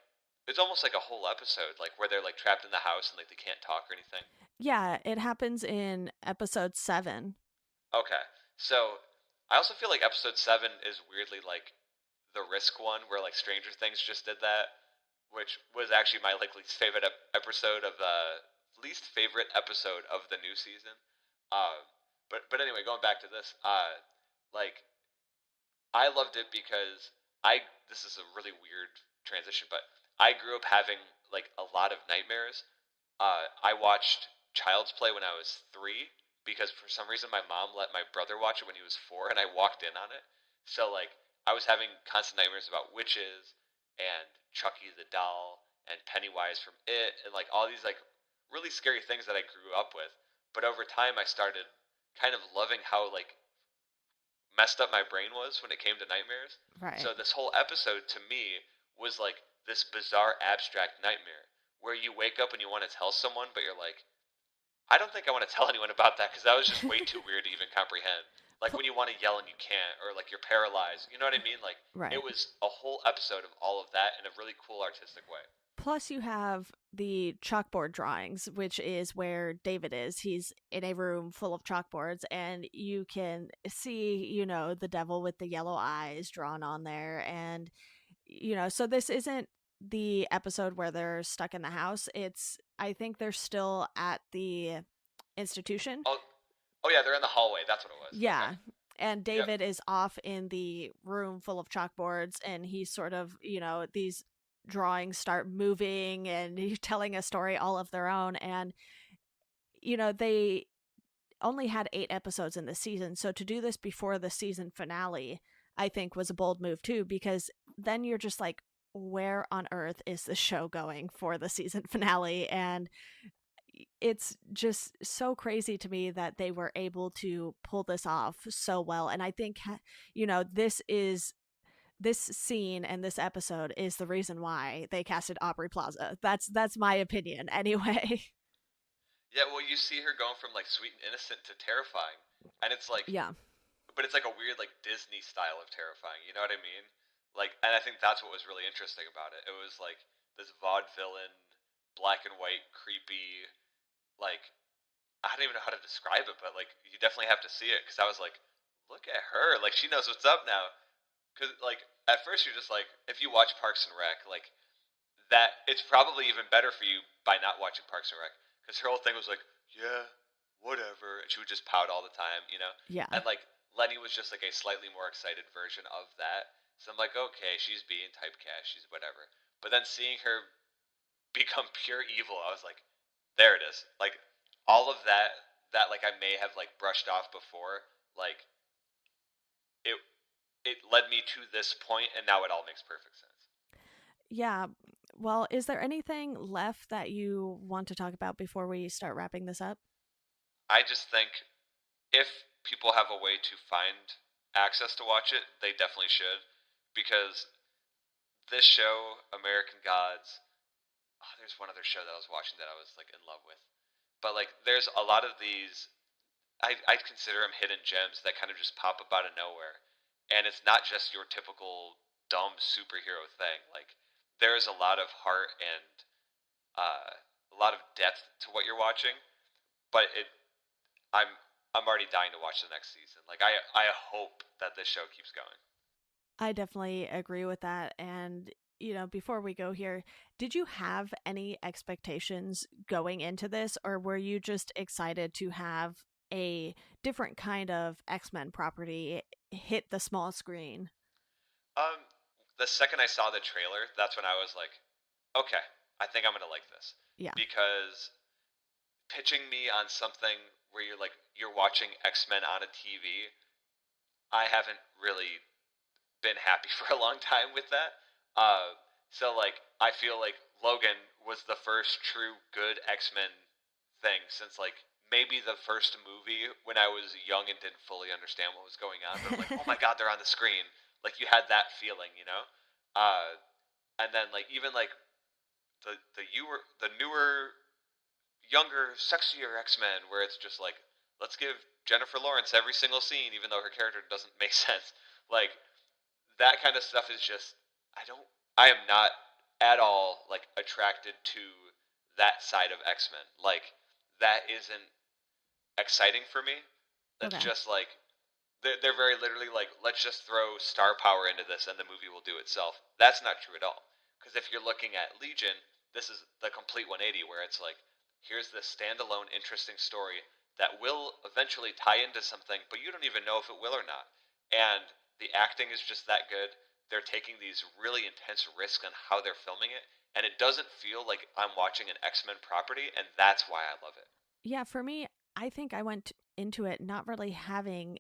it's almost like a whole episode, like where they're like trapped in the house and like they can't talk or anything. Yeah, it happens in episode 7. Okay, so I also feel like episode 7 is weirdly like the Risk one, where like Stranger Things just did that, which was actually my like least favorite episode of the least favorite episode of the new season. Uh, but anyway, going back to this, like I loved it because I this is a really weird transition, but I grew up having like a lot of nightmares. I watched Child's Play when I was 3 because for some reason my mom let my brother watch it when he was 4, and I walked in on it. So like I was having constant nightmares about witches and Chucky the doll and Pennywise from It, and like all these like really scary things that I grew up with. But over time I started kind of loving how like messed up my brain was when it came to nightmares. Right. So this whole episode to me was like this bizarre abstract nightmare where you wake up and you want to tell someone, but you're like, I don't think I want to tell anyone about that because that was just way too weird to even comprehend. Like when you want to yell and you can't, or like you're paralyzed. You know what I mean? Like it Right. was a whole episode of all of that in a really cool artistic way. Plus, you have the chalkboard drawings, which is where David is. He's in a room full of chalkboards, and you can see, the devil with the yellow eyes drawn on there. And, so this isn't the episode where they're stuck in the house. I think they're still at the institution. Oh, oh yeah, they're in the hallway. That's what it was. Okay. Yeah. And Yep. David is off in the room full of chalkboards, and he's sort of, these drawings start moving and he's telling a story all of their own. And, they only had 8 episodes in the season. So to do this before the season finale, I think was a bold move too, because then you're just like, where on earth is the show going for the season finale? And it's just so crazy to me that they were able to pull this off so well. And I think, this scene and this episode is the reason why they casted Aubrey Plaza. That's my opinion anyway. Yeah, well, you see her going from like sweet and innocent to terrifying, and it's like, Yeah. but it's like a weird like Disney style of terrifying. You know what I mean? Like, and I think that's what was really interesting about it. It was like this vaudevillain, black and white, creepy, like I don't even know how to describe it, but like you definitely have to see it because I was like, look at her, like she knows what's up now. Because like at first you're just like, if you watch Parks and Rec, like that, it's probably even better for you by not watching Parks and Rec because her whole thing was like, yeah, whatever, and she would just pout all the time, you know. Yeah. And like Lenny was just like a slightly more excited version of that. So I'm like, okay, she's being typecast, she's whatever. But then seeing her become pure evil, I was like, there it is. Like all of that like I may have like brushed off before, like it led me to this point, and now it all makes perfect sense. Yeah. Well, is there anything left that you want to talk about before we start wrapping this up? I just think if people have a way to find access to watch it, they definitely should, because this show, American Gods. Oh, there's one other show that I was watching that I was like in love with, but like there's a lot of these. I consider them hidden gems that kind of just pop up out of nowhere, and it's not just your typical dumb superhero thing. Like there's a lot of heart and a lot of depth to what you're watching, but I'm I'm already dying to watch the next season. Like I hope that this show keeps going. I definitely agree with that. And, before we go here, did you have any expectations going into this, or were you just excited to have a different kind of X-Men property hit the small screen? Um, the second I saw the trailer, that's when I was like, okay, I think I'm gonna like this, Yeah. because pitching me on something where you're watching X-Men on a TV, I haven't really been happy for a long time with that. So like I feel like Logan was the first true good X-Men thing since like maybe the first movie when I was young and didn't fully understand what was going on. But I'm like, oh my god, they're on the screen. Like you had that feeling, you know. And then like even like the newer, younger, sexier X-Men, where it's just like let's give Jennifer Lawrence every single scene, even though her character doesn't make sense. Like that kind of stuff is just I am not at all like attracted to that side of X-Men. Like that isn't exciting for me. That's Okay. just like they're very literally like let's just throw star power into this and the movie will do itself. That's not true at all. Because if you're looking at Legion, this is the complete 180 where it's like here's this standalone interesting story that will eventually tie into something, but you don't even know if it will or not. And the acting is just that good. They're taking these really intense risks on how they're filming it, and it doesn't feel like I'm watching an X-Men property, and that's why I love it. Yeah, for me, I think I went into it not really having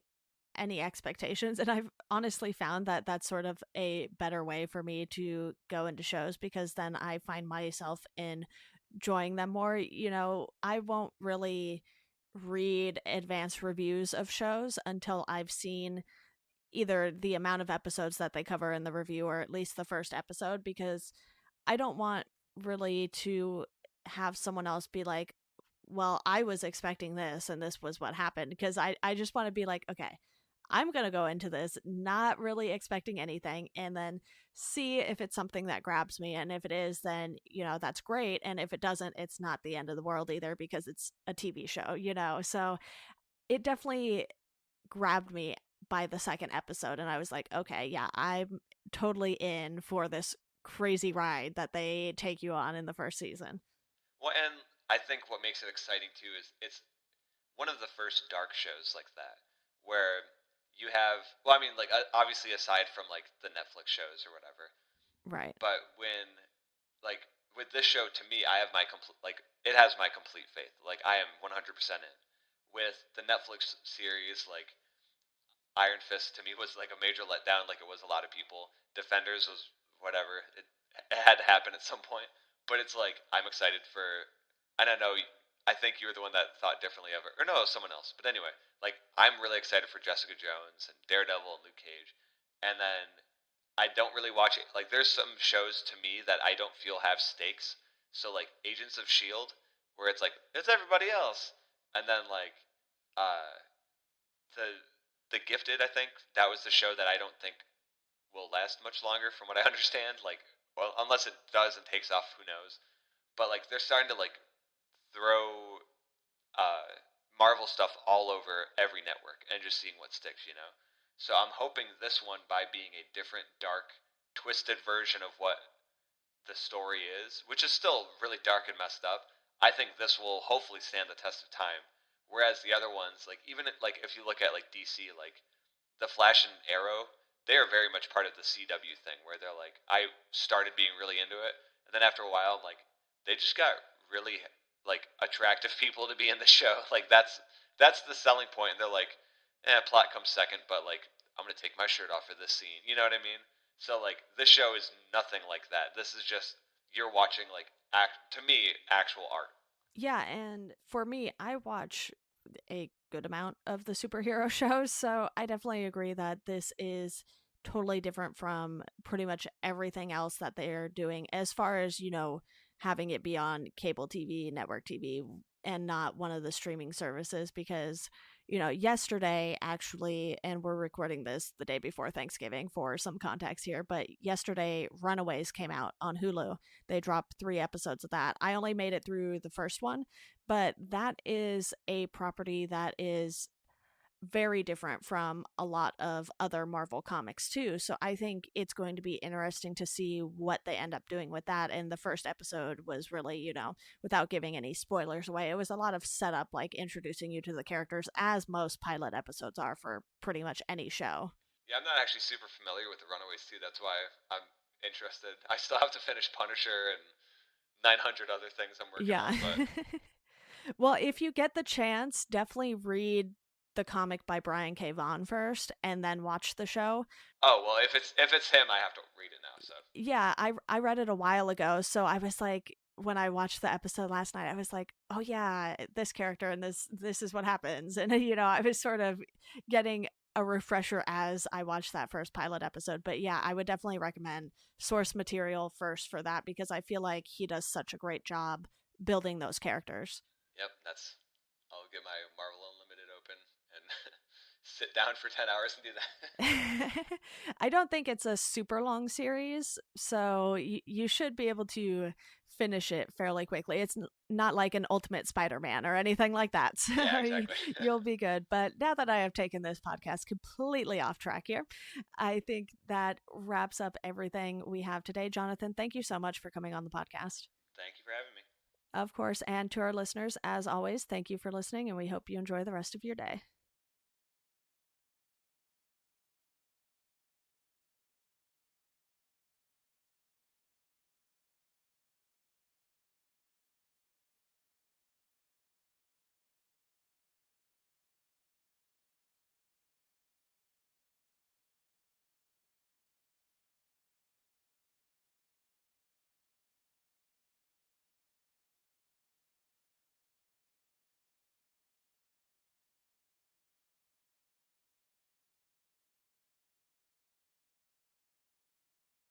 any expectations, and I've honestly found that that's sort of a better way for me to go into shows, because then I find myself enjoying them more. I won't really read advanced reviews of shows until I've seen either the amount of episodes that they cover in the review, or at least the first episode, because I don't want really to have someone else be like, well, I was expecting this and this was what happened. Because I just want to be like, okay, I'm going to go into this not really expecting anything, and then see if it's something that grabs me. And if it is, then, that's great. And if it doesn't, it's not the end of the world either, because it's a TV show. So it definitely grabbed me by the second episode, and I was like, okay, yeah, I'm totally in for this crazy ride that they take you on in the first season. Well, and I think what makes it exciting too is it's one of the first dark shows like that where you have well, I mean, like obviously aside from like the Netflix shows or whatever, Right. but when like with this show to me, I have my complete like it has my complete faith. Like I am 100% in. With the Netflix series, like Iron Fist to me was like a major letdown, like it was a lot of people. Defenders was whatever. It had to happen at some point, but it's like I'm excited for. I don't know. I think you were the one that thought differently of it, or no, it was someone else. But anyway, like I'm really excited for Jessica Jones and Daredevil and Luke Cage, and then I don't really watch it. Like there's some shows to me that I don't feel have stakes. So like Agents of Shield, where it's like it's everybody else, and then like uh the the Gifted, I think that was the show that I don't think will last much longer, from what I understand. Like, well, unless it does and takes off, who knows? But like, they're starting to like throw Marvel stuff all over every network and just seeing what sticks, you know. So I'm hoping this one, by being a different, dark, twisted version of what the story is, which is still really dark and messed up, I think this will hopefully stand the test of time. Whereas the other ones, like even like if you look at like DC, like the Flash and Arrow, they are very much part of the CW thing, where they're like, I started being really into it, and then after a while, I'm like, they just got really like attractive people to be in the show. Like that's the selling point. And they're like, plot comes second, but like I'm gonna take my shirt off for this scene. You know what I mean? So like this show is nothing like that. This is just you're watching like to me actual art. Yeah, and for me, I watch a good amount of the superhero shows, so I definitely agree that this is totally different from pretty much everything else that they're doing as far as, having it be on cable TV, network TV, and not one of the streaming services because, yesterday actually, and we're recording this the day before Thanksgiving for some context here, but yesterday Runaways came out on Hulu. They dropped 3 episodes of that. I only made it through the first one, but that is a property that is very different from a lot of other Marvel comics too. So I think it's going to be interesting to see what they end up doing with that. And the first episode was really, without giving any spoilers away, it was a lot of setup, like introducing you to the characters, as most pilot episodes are for pretty much any show. Yeah, I'm not actually super familiar with the Runaways too. That's why I'm interested. I still have to finish Punisher and 900 other things I'm working Yeah. on, but Well, if you get the chance, definitely read the comic by Brian K. Vaughan first and then watch the show. oh well, if it's him, I have to read it now. So Yeah, I read it a while ago, so I was like, when I watched the episode last night, I was like, oh yeah, this character and this is what happens. And I was sort of getting a refresher as I watched that first pilot episode. But yeah, I would definitely recommend source material first for that because I feel like he does such a great job building those characters. yep, that's. I'll get my Marvel Unlimited open and sit down for 10 hours and do that. I don't think it's a super long series, so you should be able to finish it fairly quickly. It's not like an Ultimate Spider-Man or anything like that. So Yeah, exactly. you'll be good. But now that I have taken this podcast completely off track here, I think that wraps up everything we have today. Jonathan, thank you so much for coming on the podcast. Thank you for having me. Of course, and to our listeners, as always, thank you for listening, and we hope you enjoy the rest of your day.